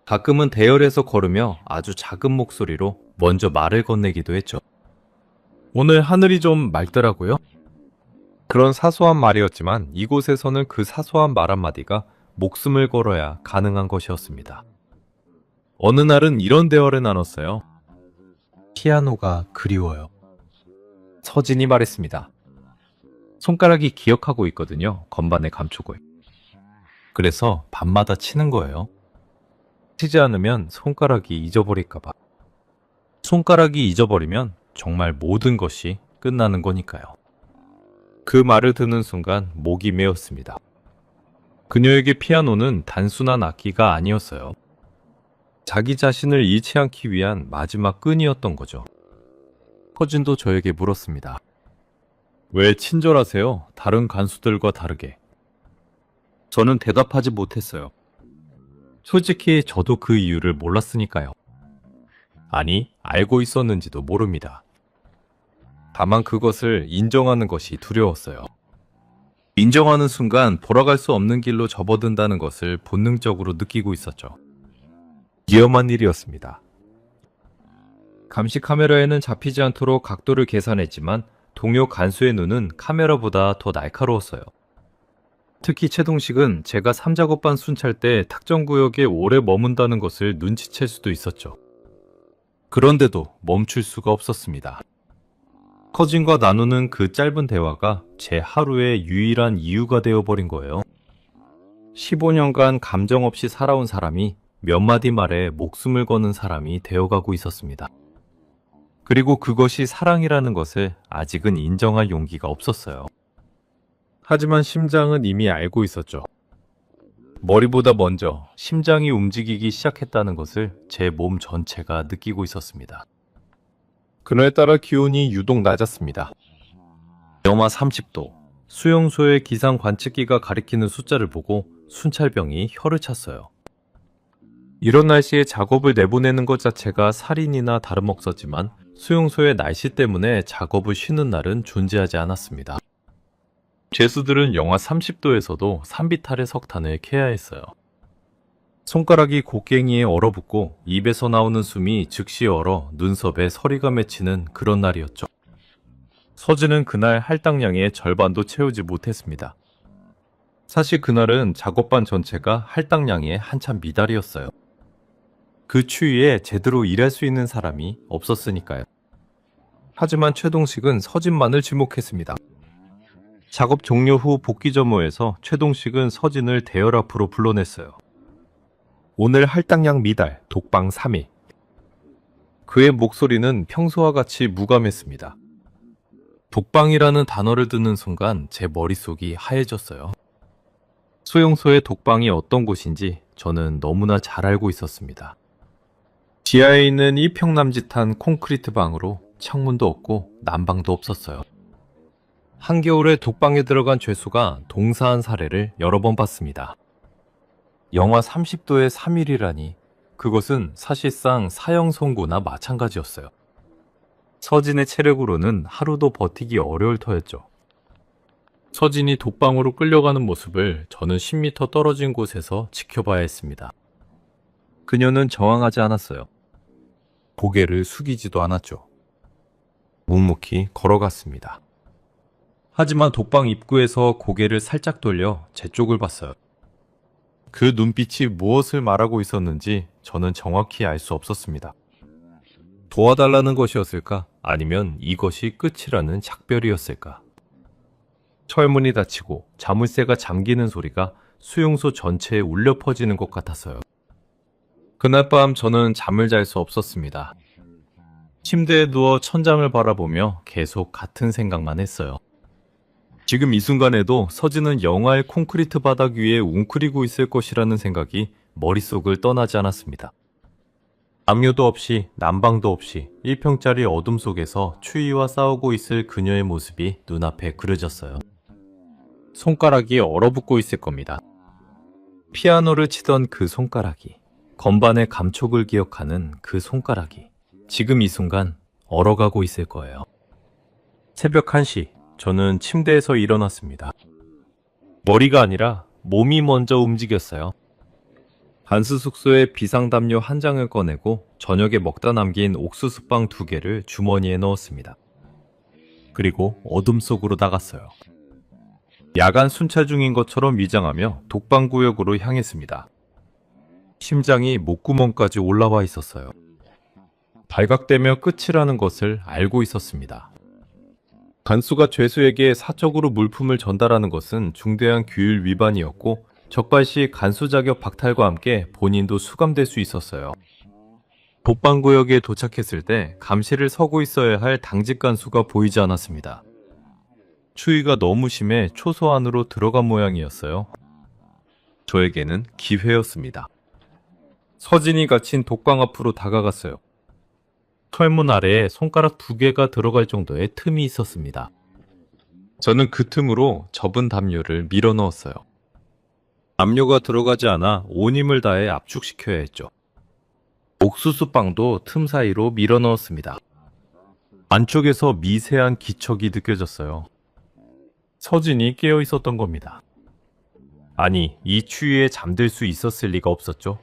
가끔은 대열에서 걸으며 아주 작은 목소리로 먼저 말을 건네기도 했죠. 오늘 하늘이 좀 맑더라고요. 그런 사소한 말이었지만 이곳에서는 그 사소한 말 한마디가 목숨을 걸어야 가능한 것이었습니다. 어느 날은 이런 대화를 나눴어요. 피아노가 그리워요. 서진이 말했습니다. 손가락이 기억하고 있거든요. 건반의 감촉을. 그래서 밤마다 치는 거예요. 치지 않으면 손가락이 잊어버릴까봐. 손가락이 잊어버리면 정말 모든 것이 끝나는 거니까요. 그 말을 듣는 순간 목이 메었습니다. 그녀에게 피아노는 단순한 악기가 아니었어요. 자기 자신을 잃지 않기 위한 마지막 끈이었던 거죠. 서진도 저에게 물었습니다. 왜 친절하세요? 다른 간수들과 다르게. 저는 대답하지 못했어요. 솔직히 저도 그 이유를 몰랐으니까요. 아니, 알고 있었는지도 모릅니다. 다만 그것을 인정하는 것이 두려웠어요. 인정하는 순간 돌아갈 수 없는 길로 접어든다는 것을 본능적으로 느끼고 있었죠. 위험한 일이었습니다. 감시 카메라에는 잡히지 않도록 각도를 계산했지만 동료 간수의 눈은 카메라보다 더 날카로웠어요. 특히 최동식은 제가 3작업반 순찰 때 특정 구역에 오래 머문다는 것을 눈치챌 수도 있었죠. 그런데도 멈출 수가 없었습니다. 서진과 나누는 그 짧은 대화가 제 하루의 유일한 이유가 되어버린 거예요. 15년간 감정 없이 살아온 사람이 몇 마디 말에 목숨을 거는 사람이 되어가고 있었습니다. 그리고 그것이 사랑이라는 것을 아직은 인정할 용기가 없었어요. 하지만 심장은 이미 알고 있었죠. 머리보다 먼저 심장이 움직이기 시작했다는 것을 제 몸 전체가 느끼고 있었습니다. 그날에 따라 기온이 유독 낮았습니다. 영하 30도. 수용소의 기상 관측기가 가리키는 숫자를 보고 순찰병이 혀를 찼어요. 이런 날씨에 작업을 내보내는 것 자체가 살인이나 다름없었지만 수용소의 날씨 때문에 작업을 쉬는 날은 존재하지 않았습니다. 죄수들은 영하 30도에서도 산비탈의 석탄을 캐야 했어요. 손가락이 곡괭이에 얼어붙고 입에서 나오는 숨이 즉시 얼어 눈썹에 서리가 맺히는 그런 날이었죠. 서진은 그날 할당량의 절반도 채우지 못했습니다. 사실 그날은 작업반 전체가 할당량의 한참 미달이었어요. 그 추위에 제대로 일할 수 있는 사람이 없었으니까요. 하지만 최동식은 서진만을 지목했습니다. 작업 종료 후 복귀 점호에서 최동식은 서진을 대열 앞으로 불러냈어요. 오늘 할당량 미달, 독방 3일. 그의 목소리는 평소와 같이 무감했습니다. 독방이라는 단어를 듣는 순간 제 머릿속이 하얘졌어요. 수용소의 독방이 어떤 곳인지 저는 너무나 잘 알고 있었습니다. 지하에 있는 1평남짓한 콘크리트 방으로 창문도 없고 난방도 없었어요. 한겨울에 독방에 들어간 죄수가 동사한 사례를 여러 번 봤습니다. 영하 30도의 3일이라니 그것은 사실상 사형 선고나 마찬가지였어요. 서진의 체력으로는 하루도 버티기 어려울 터였죠. 서진이 독방으로 끌려가는 모습을 저는 10m 떨어진 곳에서 지켜봐야 했습니다. 그녀는 저항하지 않았어요. 고개를 숙이지도 않았죠. 묵묵히 걸어갔습니다. 하지만 독방 입구에서 고개를 살짝 돌려 제 쪽을 봤어요. 그 눈빛이 무엇을 말하고 있었는지 저는 정확히 알 수 없었습니다. 도와달라는 것이었을까? 아니면 이것이 끝이라는 작별이었을까? 철문이 닫히고 자물쇠가 잠기는 소리가 수용소 전체에 울려 퍼지는 것 같았어요. 그날 밤 저는 잠을 잘 수 없었습니다. 침대에 누워 천장을 바라보며 계속 같은 생각만 했어요. 지금 이 순간에도 서진은 영하의 콘크리트 바닥 위에 웅크리고 있을 것이라는 생각이 머릿속을 떠나지 않았습니다. 담요도 없이 난방도 없이 1평짜리 어둠 속에서 추위와 싸우고 있을 그녀의 모습이 눈앞에 그려졌어요. 손가락이 얼어붙고 있을 겁니다. 피아노를 치던 그 손가락이, 건반의 감촉을 기억하는 그 손가락이 지금 이 순간 얼어가고 있을 거예요. 새벽 1시, 저는 침대에서 일어났습니다. 머리가 아니라 몸이 먼저 움직였어요. 간수 숙소에 비상담요 한 장을 꺼내고 저녁에 먹다 남긴 옥수수빵 2개를 주머니에 넣었습니다. 그리고 어둠 속으로 나갔어요. 야간 순찰 중인 것처럼 위장하며 독방구역으로 향했습니다. 심장이 목구멍까지 올라와 있었어요. 발각되며 끝이라는 것을 알고 있었습니다. 간수가 죄수에게 사적으로 물품을 전달하는 것은 중대한 규율 위반이었고 적발시 간수 자격 박탈과 함께 본인도 수감될 수 있었어요. 독방구역에 도착했을 때 감시를 서고 있어야 할 당직 간수가 보이지 않았습니다. 추위가 너무 심해 초소 안으로 들어간 모양이었어요. 저에게는 기회였습니다. 서진이 갇힌 독방 앞으로 다가갔어요. 철문 아래에 손가락 2개가 들어갈 정도의 틈이 있었습니다. 저는 그 틈으로 접은 담요를 밀어 넣었어요. 담요가 들어가지 않아 온 힘을 다해 압축시켜야 했죠. 옥수수빵도 틈 사이로 밀어 넣었습니다. 안쪽에서 미세한 기척이 느껴졌어요. 서진이 깨어 있었던 겁니다. 아니, 이 추위에 잠들 수 있었을 리가 없었죠.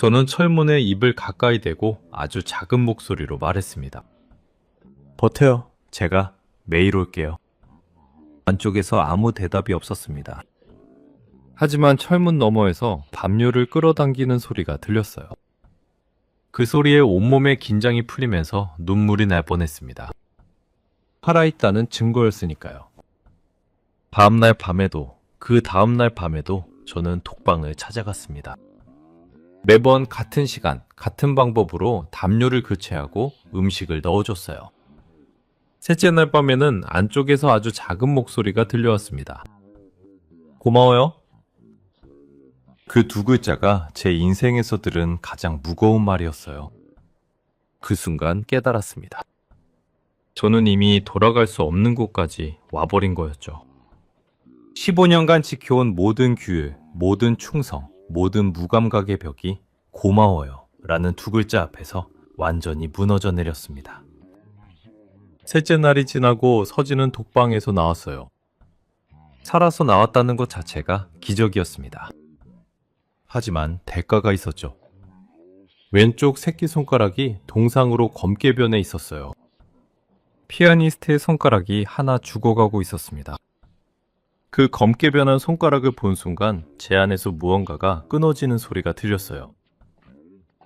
저는 철문에 입을 가까이 대고 아주 작은 목소리로 말했습니다. 버텨요. 제가 매일 올게요. 안쪽에서 아무 대답이 없었습니다. 하지만 철문 너머에서 담요를 끌어당기는 소리가 들렸어요. 그 소리에 온몸의 긴장이 풀리면서 눈물이 날 뻔했습니다. 살아있다는 증거였으니까요. 다음날 밤에도, 그 다음날 밤에도 저는 독방을 찾아갔습니다. 매번 같은 시간, 같은 방법으로 담요를 교체하고 음식을 넣어줬어요. 셋째 날 밤에는 안쪽에서 아주 작은 목소리가 들려왔습니다. 고마워요. 그 2글자가 제 인생에서 들은 가장 무거운 말이었어요. 그 순간 깨달았습니다. 저는 이미 돌아갈 수 없는 곳까지 와버린 거였죠. 15년간 지켜온 모든 규율, 모든 충성, 모든 무감각의 벽이 고마워요 라는 2글자 앞에서 완전히 무너져 내렸습니다. 셋째 날이 지나고 서진은 독방에서 나왔어요. 살아서 나왔다는 것 자체가 기적이었습니다. 하지만 대가가 있었죠. 왼쪽 새끼손가락이 동상으로 검게 변해 있었어요. 피아니스트의 손가락이 하나 죽어가고 있었습니다. 그 검게 변한 손가락을 본 순간 제 안에서 무언가가 끊어지는 소리가 들렸어요.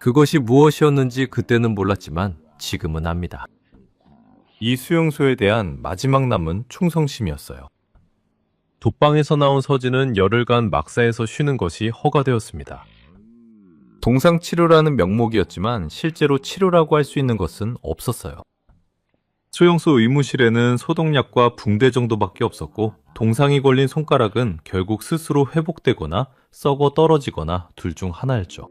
그것이 무엇이었는지 그때는 몰랐지만 지금은 압니다. 이 수용소에 대한 마지막 남은 충성심이었어요. 독방에서 나온 서진은 열흘간 막사에서 쉬는 것이 허가되었습니다. 동상치료라는 명목이었지만 실제로 치료라고 할 수 있는 것은 없었어요. 수용소 의무실에는 소독약과 붕대 정도밖에 없었고 동상이 걸린 손가락은 결국 스스로 회복되거나 썩어 떨어지거나 둘 중 하나였죠.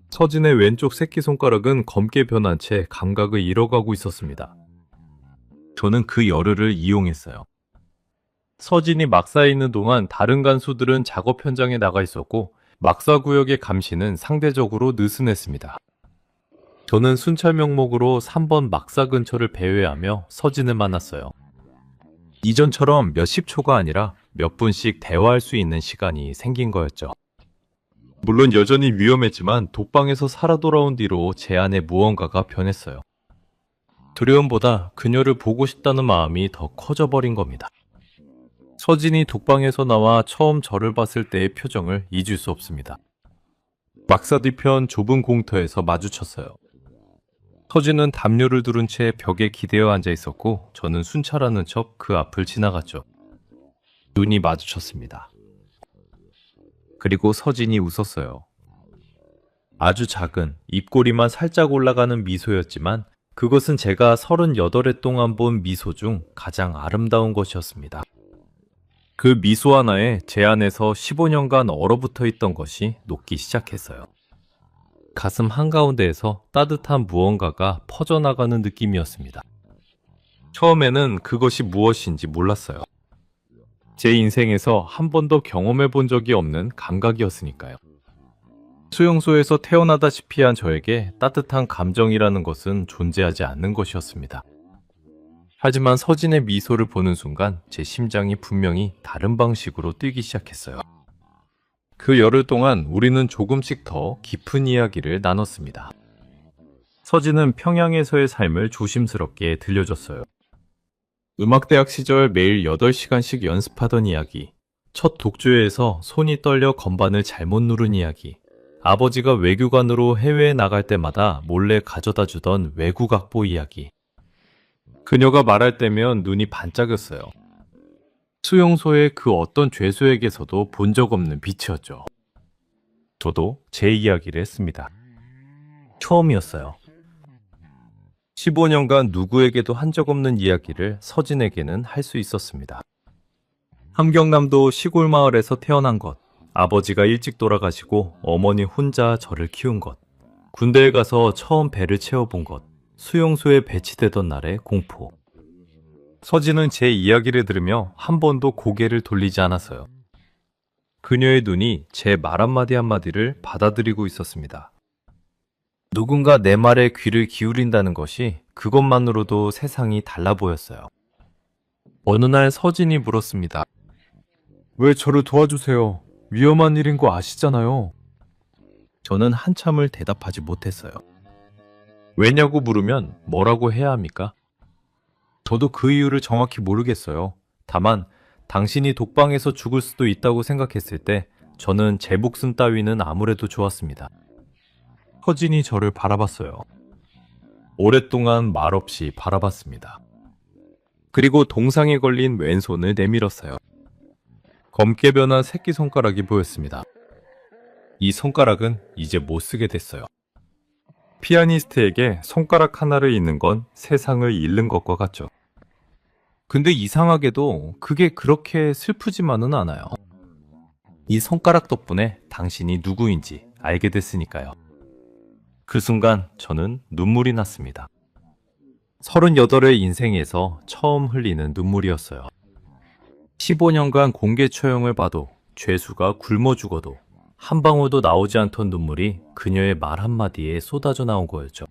서진의 왼쪽 새끼손가락은 검게 변한 채 감각을 잃어가고 있었습니다. 저는 그 열흘을 이용했어요. 서진이 막사에 있는 동안 다른 간수들은 작업 현장에 나가 있었고 막사구역의 감시는 상대적으로 느슨했습니다. 저는 순찰 명목으로 3번 막사 근처를 배회하며 서진을 만났어요. 이전처럼 몇십 초가 아니라 몇 분씩 대화할 수 있는 시간이 생긴 거였죠. 물론 여전히 위험했지만 독방에서 살아 돌아온 뒤로 제 안에 무언가가 변했어요. 두려움보다 그녀를 보고 싶다는 마음이 더 커져버린 겁니다. 서진이 독방에서 나와 처음 저를 봤을 때의 표정을 잊을 수 없습니다. 막사 뒤편 좁은 공터에서 마주쳤어요. 서진은 담요를 두른 채 벽에 기대어 앉아 있었고 저는 순찰하는 척 그 앞을 지나갔죠. 눈이 마주쳤습니다. 그리고 서진이 웃었어요. 아주 작은 입꼬리만 살짝 올라가는 미소였지만 그것은 제가 38회 동안 본 미소 중 가장 아름다운 것이었습니다. 그 미소 하나에 제 안에서 15년간 얼어붙어 있던 것이 녹기 시작했어요. 가슴 한가운데에서 따뜻한 무언가가 퍼져나가는 느낌이었습니다. 처음에는 그것이 무엇인지 몰랐어요. 제 인생에서 한 번도 경험해 본 적이 없는 감각이었으니까요. 수용소에서 태어나다시피 한 저에게 따뜻한 감정이라는 것은 존재하지 않는 것이었습니다. 하지만 서진의 미소를 보는 순간 제 심장이 분명히 다른 방식으로 뛰기 시작했어요. 그 열흘 동안 우리는 조금씩 더 깊은 이야기를 나눴습니다. 서진은 평양에서의 삶을 조심스럽게 들려줬어요. 음악대학 시절 매일 8시간씩 연습하던 이야기, 첫 독주회에서 손이 떨려 건반을 잘못 누른 이야기, 아버지가 외교관으로 해외에 나갈 때마다 몰래 가져다 주던 외국 악보 이야기. 그녀가 말할 때면 눈이 반짝였어요. 수용소의 그 어떤 죄수에게서도 본 적 없는 빛이었죠. 저도 제 이야기를 했습니다. 처음이었어요. 15년간 누구에게도 한 적 없는 이야기를 서진에게는 할 수 있었습니다. 함경남도 시골 마을에서 태어난 것, 아버지가 일찍 돌아가시고 어머니 혼자 저를 키운 것, 군대에 가서 처음 배를 채워본 것, 수용소에 배치되던 날의 공포. 서진은 제 이야기를 들으며 한 번도 고개를 돌리지 않았어요. 그녀의 눈이 제 말 한마디 한마디를 받아들이고 있었습니다. 누군가 내 말에 귀를 기울인다는 것이 그것만으로도 세상이 달라 보였어요. 어느 날 서진이 물었습니다. 왜 저를 도와주세요? 위험한 일인 거 아시잖아요. 저는 한참을 대답하지 못했어요. 왜냐고 물으면 뭐라고 해야 합니까? 저도 그 이유를 정확히 모르겠어요. 다만 당신이 독방에서 죽을 수도 있다고 생각했을 때 저는 제 목숨 따위는 아무래도 좋았습니다. 서진이 저를 바라봤어요. 오랫동안 말없이 바라봤습니다. 그리고 동상에 걸린 왼손을 내밀었어요. 검게 변한 새끼손가락이 보였습니다. 이 손가락은 이제 못 쓰게 됐어요. 피아니스트에게 손가락 하나를 잃는 건 세상을 잃는 것과 같죠. 근데 이상하게도 그게 그렇게 슬프지만은 않아요. 이 손가락 덕분에 당신이 누구인지 알게 됐으니까요. 그 순간 저는 눈물이 났습니다. 38의 인생에서 처음 흘리는 눈물이었어요. 15년간 공개 처형을 봐도 죄수가 굶어 죽어도 한 방울도 나오지 않던 눈물이 그녀의 말 한마디에 쏟아져 나온 거였죠.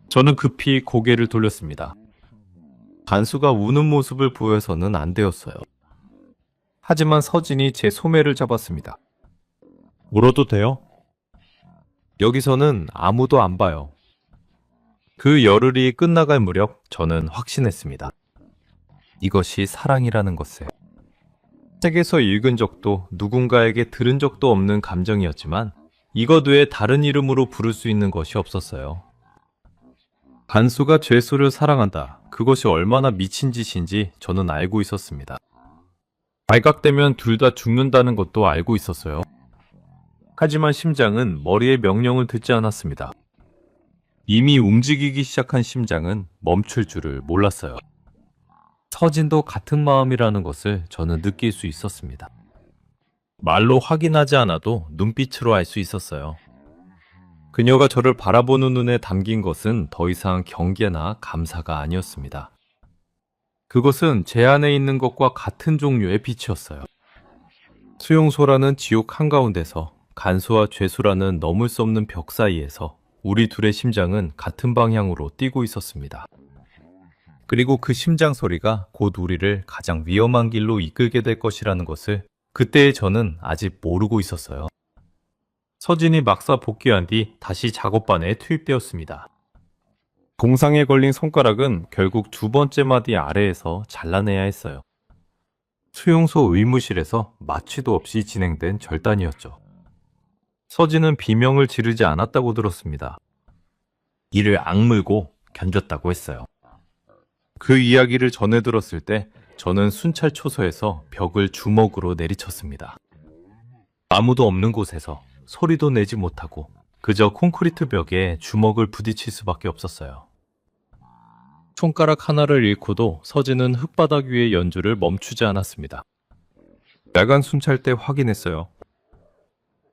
저는 급히 고개를 돌렸습니다. 간수가 우는 모습을 보여서는 안 되었어요. 하지만 서진이 제 소매를 잡았습니다. 울어도 돼요? 여기서는 아무도 안 봐요. 그 열흘이 끝나갈 무렵 저는 확신했습니다. 이것이 사랑이라는 것을. 책에서 읽은 적도 누군가에게 들은 적도 없는 감정이었지만 이것 외에 다른 이름으로 부를 수 있는 것이 없었어요. 간수가 죄수를 사랑한다. 그것이 얼마나 미친 짓인지 저는 알고 있었습니다. 발각되면 둘 다 죽는다는 것도 알고 있었어요. 하지만 심장은 머리의 명령을 듣지 않았습니다. 이미 움직이기 시작한 심장은 멈출 줄을 몰랐어요. 서진도 같은 마음이라는 것을 저는 느낄 수 있었습니다. 말로 확인하지 않아도 눈빛으로 알 수 있었어요. 그녀가 저를 바라보는 눈에 담긴 것은 더 이상 경계나 감사가 아니었습니다. 그것은 제 안에 있는 것과 같은 종류의 빛이었어요. 수용소라는 지옥 한가운데서 간수와 죄수라는 넘을 수 없는 벽 사이에서 우리 둘의 심장은 같은 방향으로 뛰고 있었습니다. 그리고 그 심장 소리가 곧 우리를 가장 위험한 길로 이끌게 될 것이라는 것을 그때의 저는 아직 모르고 있었어요. 서진이 막사 복귀한 뒤 다시 작업반에 투입되었습니다. 동상에 걸린 손가락은 결국 두 번째 마디 아래에서 잘라내야 했어요. 수용소 의무실에서 마취도 없이 진행된 절단이었죠. 서진은 비명을 지르지 않았다고 들었습니다. 이를 악물고 견뎠다고 했어요. 그 이야기를 전해 들었을 때 저는 순찰초소에서 벽을 주먹으로 내리쳤습니다. 아무도 없는 곳에서 소리도 내지 못하고 그저 콘크리트 벽에 주먹을 부딪힐 수밖에 없었어요. 손가락 하나를 잃고도 서진은 흙바닥 위의 연주를 멈추지 않았습니다. 야간 순찰 때 확인했어요.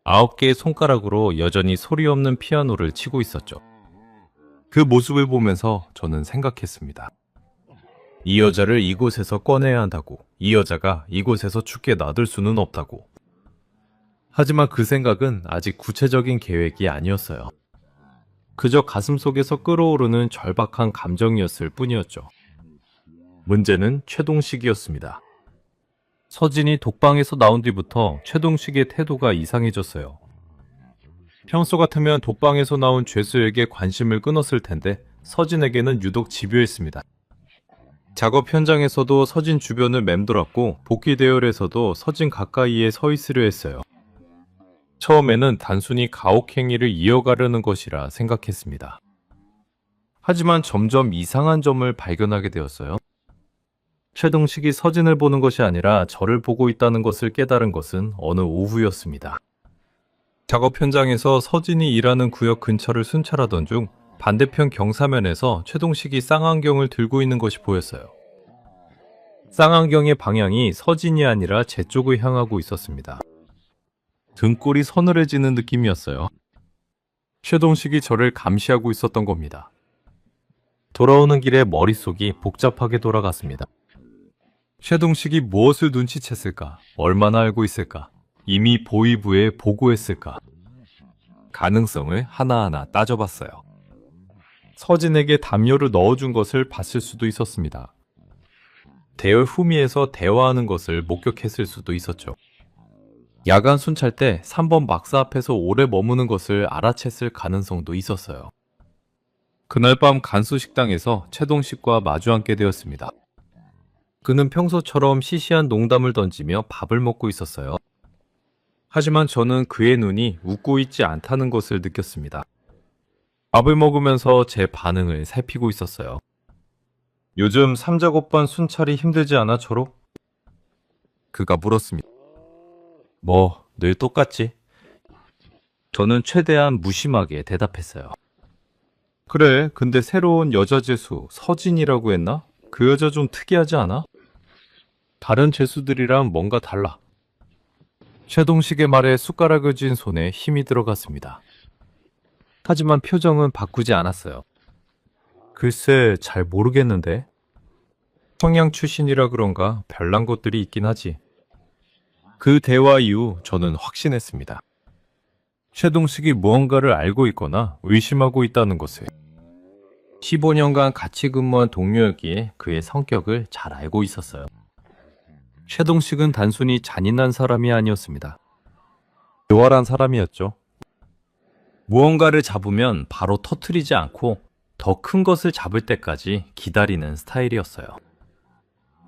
9개의 손가락으로 여전히 소리 없는 피아노를 치고 있었죠. 그 모습을 보면서 저는 생각했습니다. 이 여자를 이곳에서 꺼내야 한다고, 이 여자가 이곳에서 죽게 놔둘 수는 없다고. 하지만 그 생각은 아직 구체적인 계획이 아니었어요. 그저 가슴속에서 끓어오르는 절박한 감정이었을 뿐이었죠. 문제는 최동식이었습니다. 서진이 독방에서 나온 뒤부터 최동식의 태도가 이상해졌어요. 평소 같으면 독방에서 나온 죄수에게 관심을 끊었을 텐데 서진에게는 유독 집요했습니다. 작업 현장에서도 서진 주변을 맴돌았고 복귀 대열에서도 서진 가까이에 서 있으려 했어요. 처음에는 단순히 가혹행위를 이어가려는 것이라 생각했습니다. 하지만 점점 이상한 점을 발견하게 되었어요. 최동식이 서진을 보는 것이 아니라 저를 보고 있다는 것을 깨달은 것은 어느 오후였습니다. 작업 현장에서 서진이 일하는 구역 근처를 순찰하던 중 반대편 경사면에서 최동식이 쌍안경을 들고 있는 것이 보였어요. 쌍안경의 방향이 서진이 아니라 제 쪽을 향하고 있었습니다. 등골이 서늘해지는 느낌이었어요. 최동식이 저를 감시하고 있었던 겁니다. 돌아오는 길에 머릿속이 복잡하게 돌아갔습니다. 최동식이 무엇을 눈치챘을까? 얼마나 알고 있을까? 이미 보위부에 보고했을까? 가능성을 하나하나 따져봤어요. 서진에게 담요를 넣어준 것을 봤을 수도 있었습니다. 대열 후미에서 대화하는 것을 목격했을 수도 있었죠. 야간 순찰 때 3번 막사 앞에서 오래 머무는 것을 알아챘을 가능성도 있었어요. 그날 밤 간수 식당에서 최동식과 마주 앉게 되었습니다. 그는 평소처럼 시시한 농담을 던지며 밥을 먹고 있었어요. 하지만 저는 그의 눈이 웃고 있지 않다는 것을 느꼈습니다. 밥을 먹으면서 제 반응을 살피고 있었어요. 요즘 삼작업반 순찰이 힘들지 않아, 초록? 그가 물었습니다. 뭐, 늘 똑같지? 저는 최대한 무심하게 대답했어요. 그래, 근데 새로운 여자 재수, 서진이라고 했나? 그 여자 좀 특이하지 않아? 다른 재수들이랑 뭔가 달라. 최동식의 말에 숟가락을 쥔 손에 힘이 들어갔습니다. 하지만 표정은 바꾸지 않았어요. 글쎄, 잘 모르겠는데. 청양 출신이라 그런가 별난 것들이 있긴 하지. 그 대화 이후 저는 확신했습니다. 최동식이 무언가를 알고 있거나 의심하고 있다는 것을. 15년간 같이 근무한 동료였기에 그의 성격을 잘 알고 있었어요. 최동식은 단순히 잔인한 사람이 아니었습니다. 교활한 사람이었죠. 무언가를 잡으면 바로 터트리지 않고 더 큰 것을 잡을 때까지 기다리는 스타일이었어요.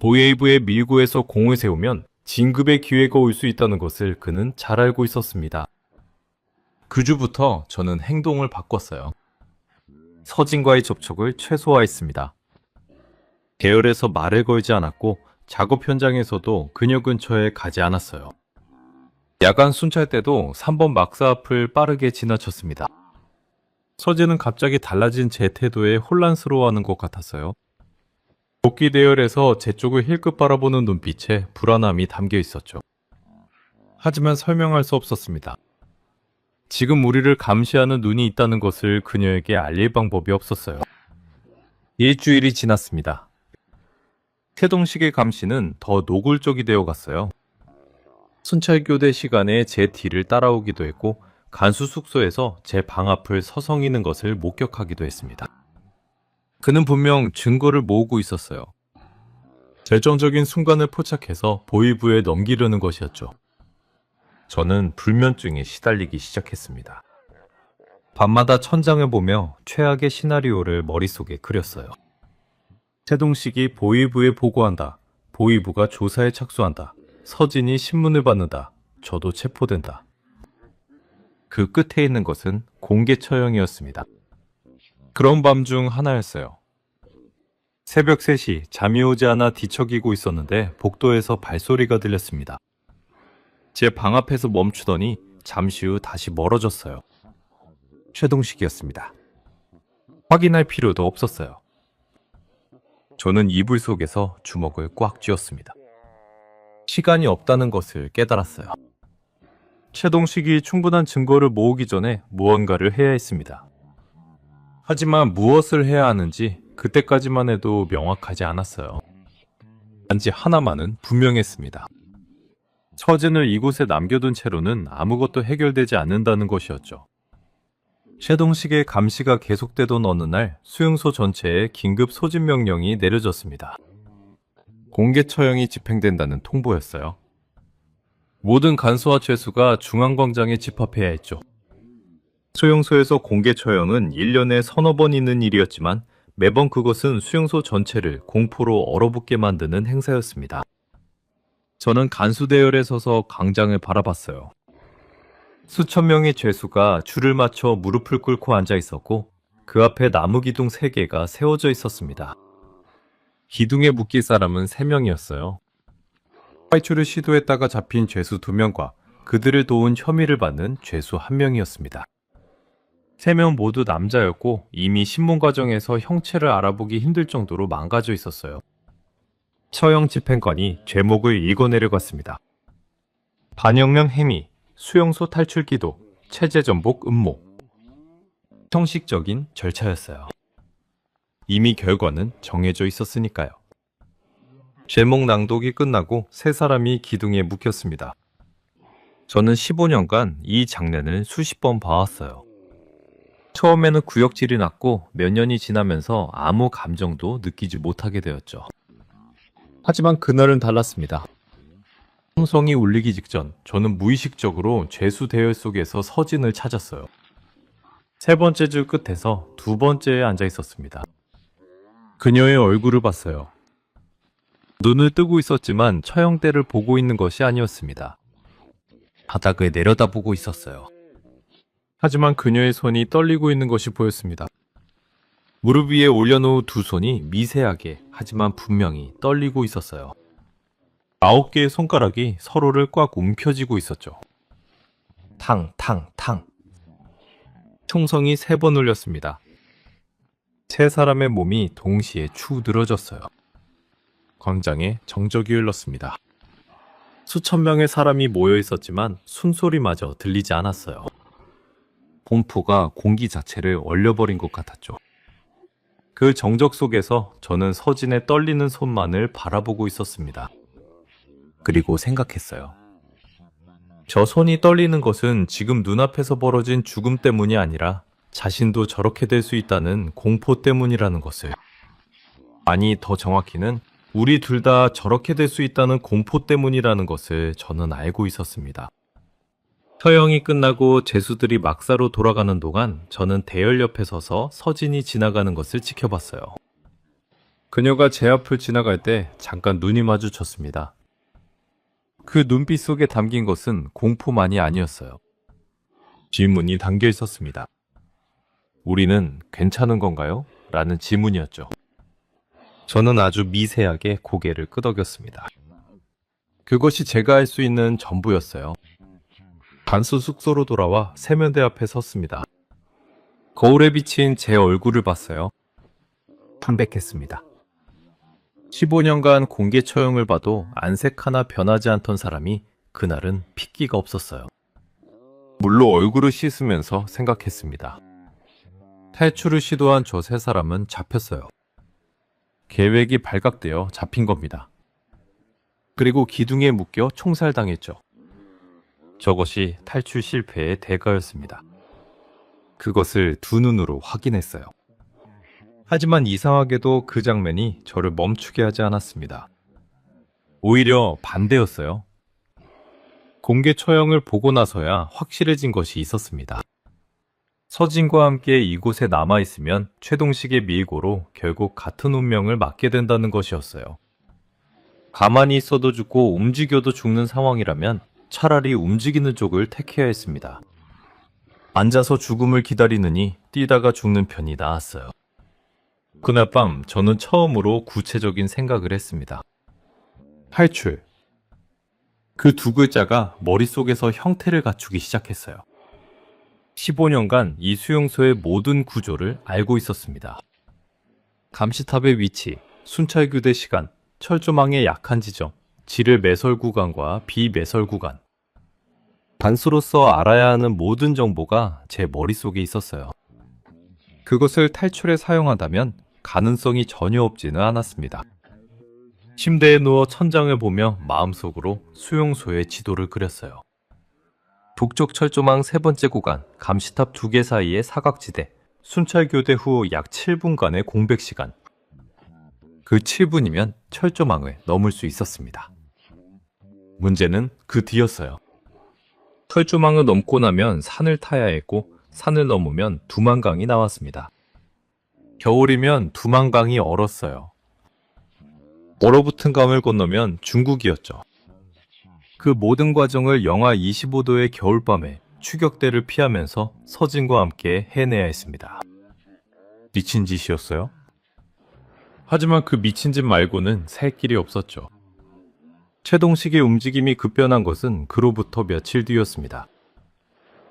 보웨이브의 밀고에서 공을 세우면 진급의 기회가 올 수 있다는 것을 그는 잘 알고 있었습니다. 그 주부터 저는 행동을 바꿨어요. 서진과의 접촉을 최소화했습니다. 대열에서 말을 걸지 않았고 작업 현장에서도 그녀 근처에 가지 않았어요. 야간 순찰 때도 3번 막사 앞을 빠르게 지나쳤습니다. 서진은 갑자기 달라진 제 태도에 혼란스러워하는 것 같았어요. 복귀 대열에서 제 쪽을 힐끗 바라보는 눈빛에 불안함이 담겨 있었죠. 하지만 설명할 수 없었습니다. 지금 우리를 감시하는 눈이 있다는 것을 그녀에게 알릴 방법이 없었어요. 일주일이 지났습니다. 최동식의 감시는 더 노골적이 되어 갔어요. 순찰 교대 시간에 제 뒤를 따라오기도 했고 간수 숙소에서 제 방 앞을 서성이는 것을 목격하기도 했습니다. 그는 분명 증거를 모으고 있었어요. 결정적인 순간을 포착해서 보위부에 넘기려는 것이었죠. 저는 불면증에 시달리기 시작했습니다. 밤마다 천장을 보며 최악의 시나리오를 머릿속에 그렸어요. 최동식이 보위부에 보고한다. 보위부가 조사에 착수한다. 서진이 신문을 받는다. 저도 체포된다. 그 끝에 있는 것은 공개 처형이었습니다. 그런 밤 중 하나였어요. 새벽 3시 잠이 오지 않아 뒤척이고 있었는데 복도에서 발소리가 들렸습니다. 제 방 앞에서 멈추더니 잠시 후 다시 멀어졌어요. 최동식이었습니다. 확인할 필요도 없었어요. 저는 이불 속에서 주먹을 꽉 쥐었습니다. 시간이 없다는 것을 깨달았어요. 최동식이 충분한 증거를 모으기 전에 무언가를 해야 했습니다. 하지만 무엇을 해야 하는지 그때까지만 해도 명확하지 않았어요. 단지 하나만은 분명했습니다. 서진을 이곳에 남겨둔 채로는 아무것도 해결되지 않는다는 것이었죠. 최동식의 감시가 계속되던 어느 날 수용소 전체에 긴급 소집 명령이 내려졌습니다. 공개 처형이 집행된다는 통보였어요. 모든 간수와 죄수가 중앙광장에 집합해야 했죠. 수용소에서 공개 처형은 1년에 서너 번 있는 일이었지만 매번 그것은 수용소 전체를 공포로 얼어붙게 만드는 행사였습니다. 저는 간수 대열에 서서 광장을 바라봤어요. 수천 명의 죄수가 줄을 맞춰 무릎을 꿇고 앉아 있었고 그 앞에 나무 기둥 3개가 세워져 있었습니다. 기둥에 묶일 사람은 3명이었어요. 탈출을 시도했다가 잡힌 죄수 2명과 그들을 도운 혐의를 받는 죄수 1명이었습니다. 3명 모두 남자였고 이미 신문 과정에서 형체를 알아보기 힘들 정도로 망가져 있었어요. 처형 집행관이 죄목을 읽어내려갔습니다. 반영명 행위, 수용소 탈출 기도, 체제 전복 음모. 형식적인 절차였어요. 이미 결과는 정해져 있었으니까요. 죄목 낭독이 끝나고 3사람이 기둥에 묶였습니다. 저는 15년간 이 장면을 수십 번 봐왔어요. 처음에는 구역질이 났고 몇 년이 지나면서 아무 감정도 느끼지 못하게 되었죠. 하지만 그날은 달랐습니다. 총성이 울리기 직전 저는 무의식적으로 죄수 대열 속에서 서진을 찾았어요. 3번째 줄 끝에서 2번째에 앉아 있었습니다. 그녀의 얼굴을 봤어요. 눈을 뜨고 있었지만 처형대를 보고 있는 것이 아니었습니다. 바닥을 내려다보고 있었어요. 하지만 그녀의 손이 떨리고 있는 것이 보였습니다. 무릎 위에 올려놓은 2손이 미세하게 하지만 분명히 떨리고 있었어요. 9개의 손가락이 서로를 꽉 움켜쥐고 있었죠. 탕, 탕, 탕. 총성이 3번 울렸습니다. 3사람의 몸이 동시에 축 늘어졌어요. 광장에 정적이 흘렀습니다. 수천 명의 사람이 모여 있었지만 숨소리마저 들리지 않았어요. 공포가 공기 자체를 얼려버린 것 같았죠. 그 정적 속에서 저는 서진의 떨리는 손만을 바라보고 있었습니다. 그리고 생각했어요. 저 손이 떨리는 것은 지금 눈앞에서 벌어진 죽음 때문이 아니라 자신도 저렇게 될 수 있다는 공포 때문이라는 것을. 아니, 더 정확히는 우리 둘 다 저렇게 될 수 있다는 공포 때문이라는 것을 저는 알고 있었습니다. 처형이 끝나고 죄수들이 막사로 돌아가는 동안 저는 대열 옆에 서서 서진이 지나가는 것을 지켜봤어요. 그녀가 제 앞을 지나갈 때 잠깐 눈이 마주쳤습니다. 그 눈빛 속에 담긴 것은 공포만이 아니었어요. 질문이 담겨 있었습니다. 우리는 괜찮은 건가요? 라는 질문이었죠. 저는 아주 미세하게 고개를 끄덕였습니다. 그것이 제가 할 수 있는 전부였어요. 간수 숙소로 돌아와 세면대 앞에 섰습니다. 거울에 비친 제 얼굴을 봤어요. 창백했습니다. 15년간 공개 처형을 봐도 안색 하나 변하지 않던 사람이 그날은 핏기가 없었어요. 물로 얼굴을 씻으면서 생각했습니다. 탈출을 시도한 저 3사람은 잡혔어요. 계획이 발각되어 잡힌 겁니다. 그리고 기둥에 묶여 총살당했죠. 저것이 탈출 실패의 대가였습니다. 그것을 2눈으로 확인했어요. 하지만 이상하게도 그 장면이 저를 멈추게 하지 않았습니다. 오히려 반대였어요. 공개 처형을 보고 나서야 확실해진 것이 있었습니다. 서진과 함께 이곳에 남아있으면 최동식의 밀고로 결국 같은 운명을 맞게 된다는 것이었어요. 가만히 있어도 죽고 움직여도 죽는 상황이라면 차라리 움직이는 쪽을 택해야 했습니다. 앉아서 죽음을 기다리느니 뛰다가 죽는 편이 나았어요. 그날 밤 저는 처음으로 구체적인 생각을 했습니다. 탈출. 그 2글자가 머릿속에서 형태를 갖추기 시작했어요. 15년간 이 수용소의 모든 구조를 알고 있었습니다. 감시탑의 위치, 순찰교대 시간, 철조망의 약한 지점, 지뢰 매설 구간과 비매설 구간. 단수로서 알아야 하는 모든 정보가 제 머릿속에 있었어요. 그것을 탈출에 사용한다면 가능성이 전혀 없지는 않았습니다. 침대에 누워 천장을 보며 마음속으로 수용소의 지도를 그렸어요. 북쪽 철조망 3번째 구간, 감시탑 2개 사이의 사각지대, 순찰교대 후 약 7분간의 공백시간. 그 7분이면 철조망을 넘을 수 있었습니다. 문제는 그 뒤였어요. 철조망을 넘고 나면 산을 타야 했고 산을 넘으면 두만강이 나왔습니다. 겨울이면 두만강이 얼었어요. 얼어붙은 강을 건너면 중국이었죠. 그 모든 과정을 영하 25도의 겨울밤에 추격대를 피하면서 서진과 함께 해내야 했습니다. 미친 짓이었어요? 하지만 그 미친 짓 말고는 살 길이 없었죠. 최동식의 움직임이 급변한 것은 그로부터 며칠 뒤였습니다.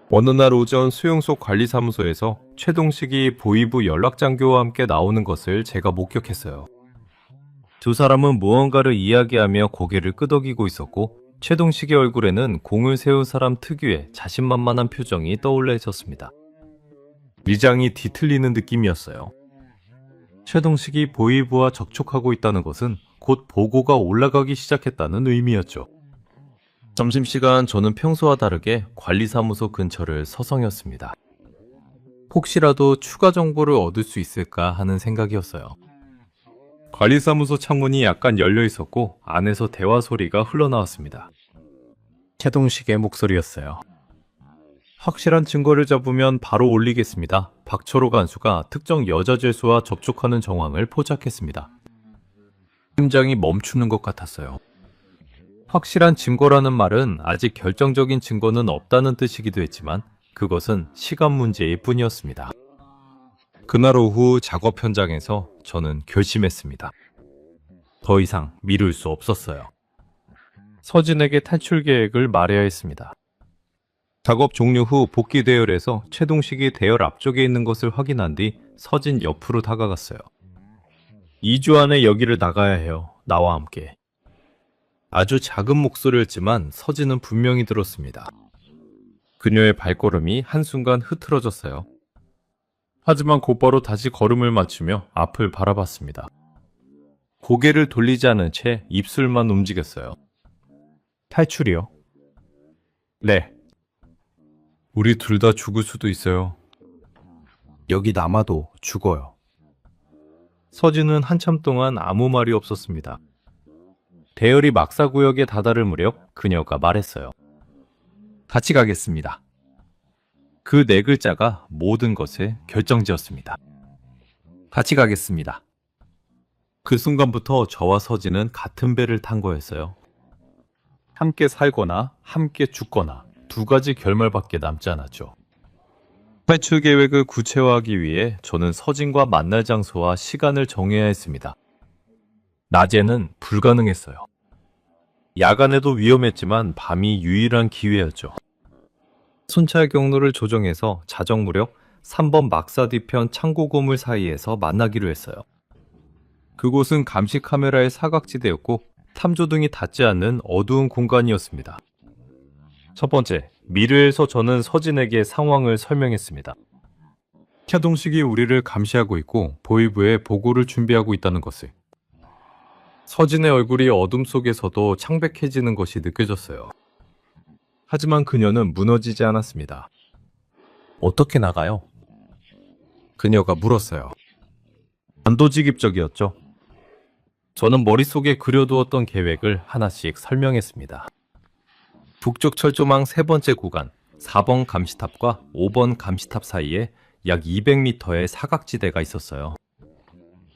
어느 날 오전 수용소 관리사무소에서 최동식이 보이부 연락장교와 함께 나오는 것을 제가 목격했어요. 두 사람은 무언가를 이야기하며 고개를 끄덕이고 있었고 최동식의 얼굴에는 공을 세운 사람 특유의 자신만만한 표정이 떠올라 있었습니다. 위장이 뒤틀리는 느낌이었어요. 최동식이 보이부와 접촉하고 있다는 것은 곧 보고가 올라가기 시작했다는 의미였죠. 점심시간 저는 평소와 다르게 관리사무소 근처를 서성였습니다. 혹시라도 추가 정보를 얻을 수 있을까 하는 생각이었어요. 관리사무소 창문이 약간 열려 있었고 안에서 대화 소리가 흘러나왔습니다. 최동식의 목소리였어요. 확실한 증거를 잡으면 바로 올리겠습니다. 박철호 간수가 특정 여자 죄수와 접촉하는 정황을 포착했습니다. 심장이 멈추는 것 같았어요. 확실한 증거라는 말은 아직 결정적인 증거는 없다는 뜻이기도 했지만 그것은 시간 문제일 뿐이었습니다. 그날 오후 작업 현장에서 저는 결심했습니다. 더 이상 미룰 수 없었어요. 서진에게 탈출 계획을 말해야 했습니다. 작업 종료 후 복귀 대열에서 최동식이 대열 앞쪽에 있는 것을 확인한 뒤 서진 옆으로 다가갔어요. 2주 안에 여기를 나가야 해요. 나와 함께. 아주 작은 목소리였지만 서진은 분명히 들었습니다. 그녀의 발걸음이 한순간 흐트러졌어요. 하지만 곧바로 다시 걸음을 맞추며 앞을 바라봤습니다. 고개를 돌리지 않은 채 입술만 움직였어요. 탈출이요? 네. 우리 둘 다 죽을 수도 있어요. 여기 남아도 죽어요. 서진은 한참 동안 아무 말이 없었습니다. 대열이 막사구역에 다다를 무렵 그녀가 말했어요. 같이 가겠습니다. 그 네 글자가 모든 것의 결정지었습니다. 같이 가겠습니다. 그 순간부터 저와 서진은 같은 배를 탄 거였어요. 함께 살거나 함께 죽거나 두 가지 결말밖에 남지 않았죠. 탈출 계획을 구체화하기 위해 저는 서진과 만날 장소와 시간을 정해야 했습니다. 낮에는 불가능했어요. 야간에도 위험했지만 밤이 유일한 기회였죠. 순찰 경로를 조정해서 자정 무렵 3번 막사 뒤편 창고 고물 사이에서 만나기로 했어요. 그곳은 감시 카메라의 사각지대였고 탐조등이 닿지 않는 어두운 공간이었습니다. 첫 번째, 미르에서 저는 서진에게 상황을 설명했습니다. 최동식이 우리를 감시하고 있고 보이부에 보고를 준비하고 있다는 것을. 서진의 얼굴이 어둠 속에서도 창백해지는 것이 느껴졌어요. 하지만 그녀는 무너지지 않았습니다. 어떻게 나가요? 그녀가 물었어요. 단도직입적이었죠. 저는 머릿속에 그려두었던 계획을 하나씩 설명했습니다. 북쪽 철조망 세 번째 구간, 4번 감시탑과 5번 감시탑 사이에 약 200m의 사각지대가 있었어요.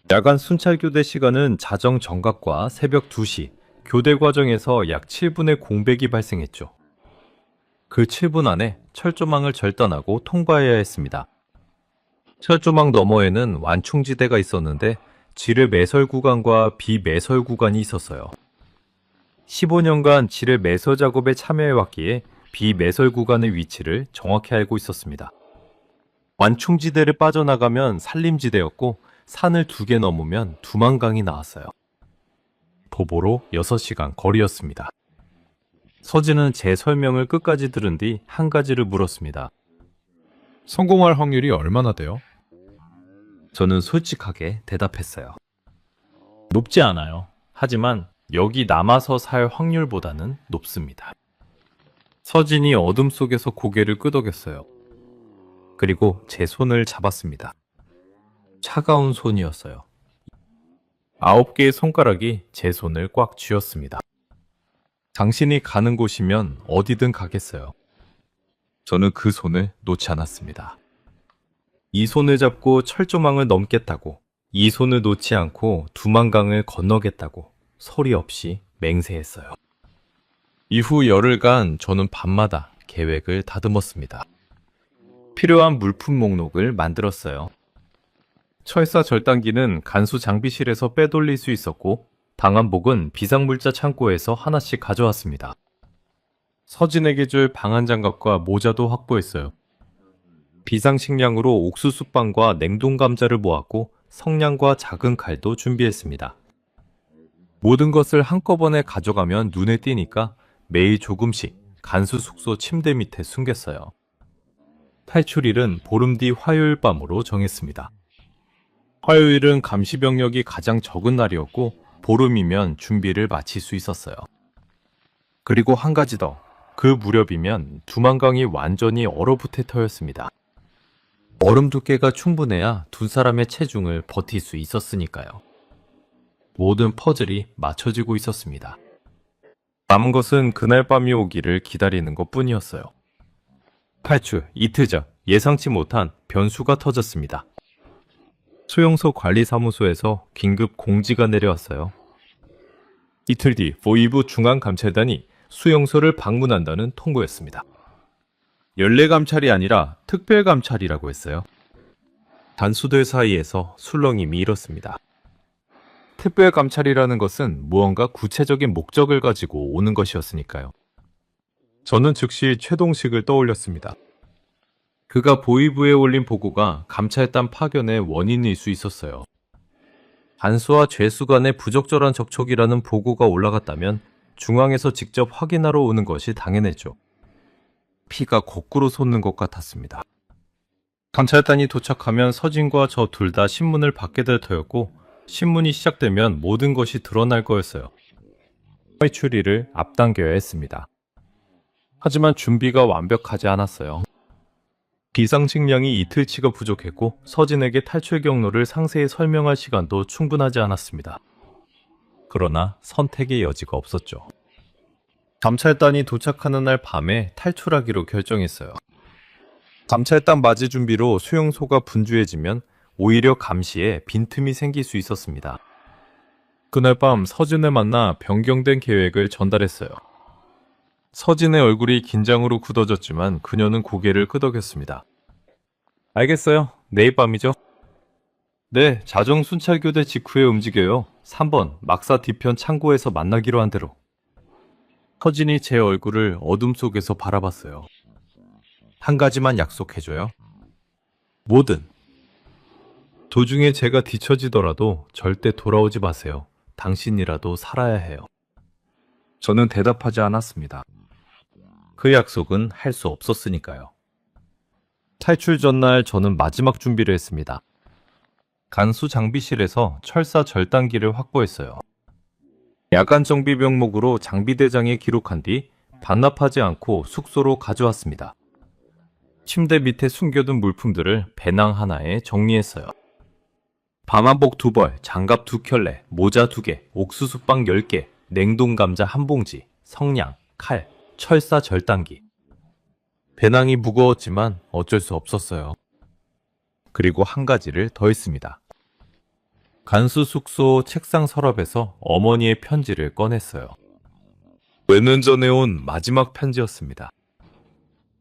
야간 순찰 교대 시간은 자정 정각과 새벽 2시, 교대 과정에서 약 7분의 공백이 발생했죠. 그 7분 안에 철조망을 절단하고 통과해야 했습니다. 철조망 너머에는 완충지대가 있었는데 지뢰 매설 구간과 비매설 구간이 있었어요. 15년간 지뢰 매설 작업에 참여해왔기에 비매설 구간의 위치를 정확히 알고 있었습니다. 완충지대를 빠져나가면 산림지대였고 산을 2개 넘으면 두만강이 나왔어요. 도보로 6시간 거리였습니다. 서진은 제 설명을 끝까지 들은 뒤 한 가지를 물었습니다. 성공할 확률이 얼마나 돼요? 저는 솔직하게 대답했어요. 높지 않아요. 하지만 여기 남아서 살 확률보다는 높습니다. 서진이 어둠 속에서 고개를 끄덕였어요. 그리고 제 손을 잡았습니다. 차가운 손이었어요. 9개의 손가락이 제 손을 꽉 쥐었습니다. 당신이 가는 곳이면 어디든 가겠어요. 저는 그 손을 놓지 않았습니다. 이 손을 잡고 철조망을 넘겠다고, 이 손을 놓지 않고 두만강을 건너겠다고 소리 없이 맹세했어요. 이후 열흘간 저는 밤마다 계획을 다듬었습니다. 필요한 물품 목록을 만들었어요. 철사 절단기는 간수 장비실에서 빼돌릴 수 있었고 방한복은 비상물자 창고에서 하나씩 가져왔습니다. 서진에게 줄 방한장갑과 모자도 확보했어요. 비상식량으로 옥수수빵과 냉동감자를 모았고 성냥과 작은 칼도 준비했습니다. 모든 것을 한꺼번에 가져가면 눈에 띄니까 매일 조금씩 간수 숙소 침대 밑에 숨겼어요. 탈출일은 보름 뒤 화요일 밤으로 정했습니다. 화요일은 감시병력이 가장 적은 날이었고 보름이면 준비를 마칠 수 있었어요. 그리고 한 가지 더, 그 무렵이면 두만강이 완전히 얼어붙을 터였습니다. 얼음 두께가 충분해야 두 사람의 체중을 버틸 수 있었으니까요. 모든 퍼즐이 맞춰지고 있었습니다. 남은 것은 그날 밤이 오기를 기다리는 것뿐이었어요. 탈출 이틀 전 예상치 못한 변수가 터졌습니다. 수용소 관리사무소에서 긴급 공지가 내려왔어요. 이틀 뒤 보이부 중앙감찰단이 수용소를 방문한다는 통보였습니다. 연례감찰이 아니라 특별감찰이라고 했어요. 단수들 사이에서 술렁임이 일었습니다. 특별감찰이라는 것은 무언가 구체적인 목적을 가지고 오는 것이었으니까요. 저는 즉시 최동식을 떠올렸습니다. 그가 보위부에 올린 보고가 감찰단 파견의 원인일 수 있었어요. 단수와 죄수 간의 부적절한 접촉이라는 보고가 올라갔다면 중앙에서 직접 확인하러 오는 것이 당연했죠. 피가 거꾸로 솟는 것 같았습니다. 감찰단이 도착하면 서진과 저 둘 다 신문을 받게 될 터였고 신문이 시작되면 모든 것이 드러날 거였어요. 탈출일을 앞당겨야 했습니다. 하지만 준비가 완벽하지 않았어요. 비상식량이 이틀치가 부족했고 서진에게 탈출 경로를 상세히 설명할 시간도 충분하지 않았습니다. 그러나 선택의 여지가 없었죠. 감찰단이 도착하는 날 밤에 탈출하기로 결정했어요. 감찰단 맞이 준비로 수용소가 분주해지면 오히려 감시에 빈틈이 생길 수 있었습니다. 그날 밤 서진을 만나 변경된 계획을 전달했어요. 서진의 얼굴이 긴장으로 굳어졌지만 그녀는 고개를 끄덕였습니다. 알겠어요. 내일 밤이죠? 네, 자정 순찰교대 직후에 움직여요. 3번 막사 뒤편 창고에서 만나기로 한 대로. 서진이 제 얼굴을 어둠 속에서 바라봤어요. 한 가지만 약속해줘요. 뭐든. 도중에 제가 뒤처지더라도 절대 돌아오지 마세요. 당신이라도 살아야 해요. 저는 대답하지 않았습니다. 그 약속은 할 수 없었으니까요. 탈출 전날 저는 마지막 준비를 했습니다. 간수 장비실에서 철사 절단기를 확보했어요. 야간 정비 명목으로 장비대장에 기록한 뒤 반납하지 않고 숙소로 가져왔습니다. 침대 밑에 숨겨둔 물품들을 배낭 하나에 정리했어요. 밤한복 2벌, 장갑 2켤레, 모자 2개, 옥수수빵 10개, 냉동감자 1봉지, 성냥, 칼, 철사 절단기. 배낭이 무거웠지만 어쩔 수 없었어요. 그리고 한 가지를 더 했습니다. 간수 숙소 책상 서랍에서 어머니의 편지를 꺼냈어요. 몇 년 전에 온 마지막 편지였습니다.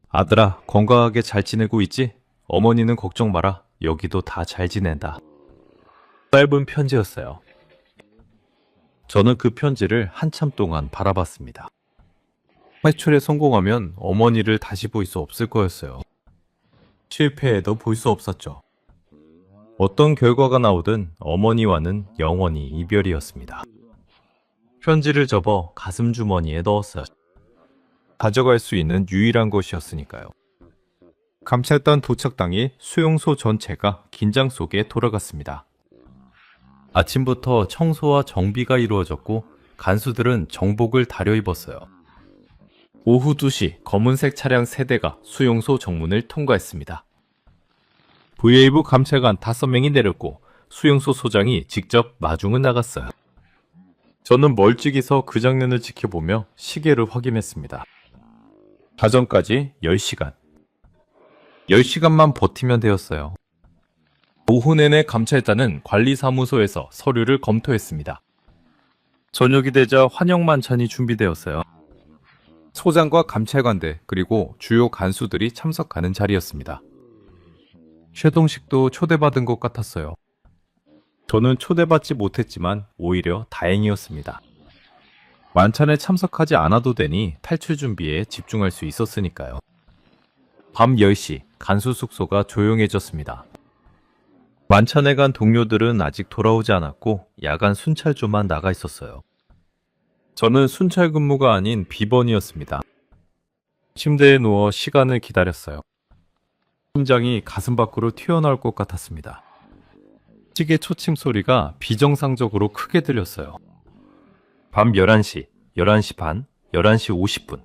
아들아, 건강하게 잘 지내고 있지? 어머니는 걱정 마라. 여기도 다 잘 지낸다. 짧은 편지였어요. 저는 그 편지를 한참 동안 바라봤습니다. 탈출에 성공하면 어머니를 다시 볼 수 없을 거였어요. 실패해도 볼 수 없었죠. 어떤 결과가 나오든 어머니와는 영원히 이별이었습니다. 편지를 접어 가슴 주머니에 넣었어요. 가져갈 수 있는 유일한 것이었으니까요. 감찰단 도착 당일 수용소 전체가 긴장 속에 돌아갔습니다. 아침부터 청소와 정비가 이루어졌고 간수들은 정복을 다려입었어요. 오후 2시 검은색 차량 3대가 수용소 정문을 통과했습니다. VA부 감찰관 5명이 내렸고 수용소 소장이 직접 마중을 나갔어요. 저는 멀찍이 서 그 장면을 지켜보며 시계를 확인했습니다. 가정까지 10시간. 10시간만 버티면 되었어요. 오후 내내 감찰단은 관리사무소에서 서류를 검토했습니다. 저녁이 되자 환영만찬이 준비되었어요. 소장과 감찰관대 그리고 주요 간수들이 참석하는 자리였습니다. 薛동식도 초대받은 것 같았어요. 저는 초대받지 못했지만 오히려 다행이었습니다. 만찬에 참석하지 않아도 되니 탈출 준비에 집중할 수 있었으니까요. 밤 10시 간수 숙소가 조용해졌습니다. 만찬에 간 동료들은 아직 돌아오지 않았고 야간 순찰조만 나가 있었어요. 저는 순찰 근무가 아닌 비번이었습니다. 침대에 누워 시간을 기다렸어요. 심장이 가슴 밖으로 튀어나올 것 같았습니다. 시계 초침 소리가 비정상적으로 크게 들렸어요. 밤 11시, 11시 반, 11시 50분.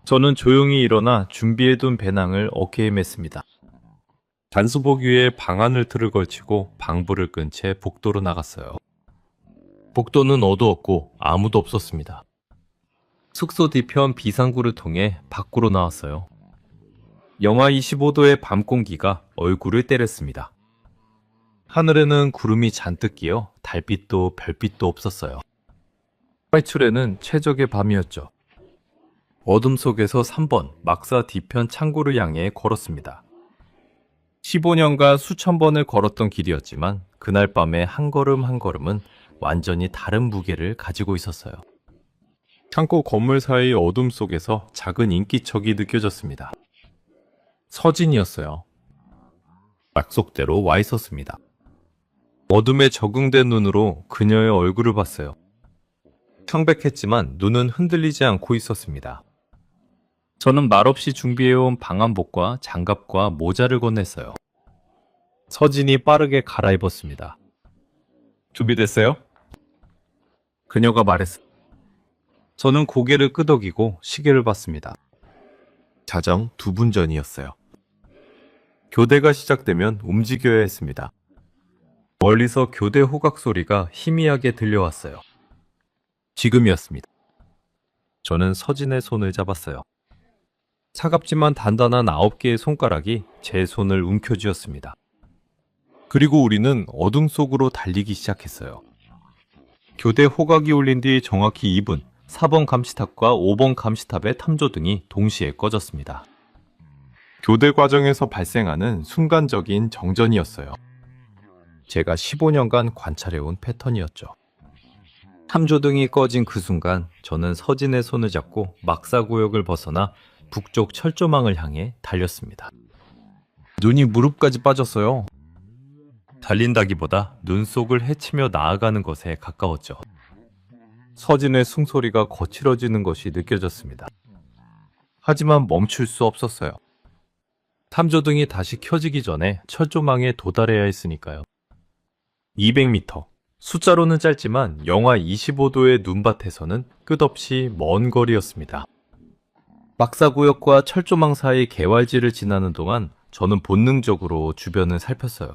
저는 조용히 일어나 준비해둔 배낭을 어깨에 맸습니다. 단수복 위에 방아늘 틀을 걸치고 방불을 끈 채 복도로 나갔어요. 복도는 어두웠고 아무도 없었습니다. 숙소 뒤편 비상구를 통해 밖으로 나왔어요. 영하 25도의 밤 공기가 얼굴을 때렸습니다. 하늘에는 구름이 잔뜩 끼어 달빛도 별빛도 없었어요. 탈출에는 최적의 밤이었죠. 어둠 속에서 3번 막사 뒤편 창고를 향해 걸었습니다. 15년간 수천 번을 걸었던 길이었지만 그날 밤의 한 걸음 한 걸음은 완전히 다른 무게를 가지고 있었어요. 창고 건물 사이 어둠 속에서 작은 인기척이 느껴졌습니다. 서진이었어요. 약속대로 와 있었습니다. 어둠에 적응된 눈으로 그녀의 얼굴을 봤어요. 청백했지만 눈은 흔들리지 않고 있었습니다. 저는 말없이 준비해온 방한복과 장갑과 모자를 건넸어요. 서진이 빠르게 갈아입었습니다. 준비됐어요? 그녀가 말했어요. 저는 고개를 끄덕이고 시계를 봤습니다. 자정 2분 전이었어요. 교대가 시작되면 움직여야 했습니다. 멀리서 교대 호각 소리가 희미하게 들려왔어요. 지금이었습니다. 저는 서진의 손을 잡았어요. 차갑지만 단단한 9개의 손가락이 제 손을 움켜쥐었습니다. 그리고 우리는 어둠 속으로 달리기 시작했어요. 교대 호각이 울린 뒤 정확히 2분, 4번 감시탑과 5번 감시탑의 탐조등이 동시에 꺼졌습니다. 교대 과정에서 발생하는 순간적인 정전이었어요. 제가 15년간 관찰해온 패턴이었죠. 탐조등이 꺼진 그 순간 저는 서진의 손을 잡고 막사구역을 벗어나 북쪽 철조망을 향해 달렸습니다. 눈이 무릎까지 빠졌어요. 달린다기보다 눈 속을 헤치며 나아가는 것에 가까웠죠. 서진의 숨소리가 거칠어지는 것이 느껴졌습니다. 하지만 멈출 수 없었어요. 탐조등이 다시 켜지기 전에 철조망에 도달해야 했으니까요. 200m. 숫자로는 짧지만 영하 25도의 눈밭에서는 끝없이 먼 거리였습니다. 막사구역과 철조망 사이 개활지를 지나는 동안 저는 본능적으로 주변을 살폈어요.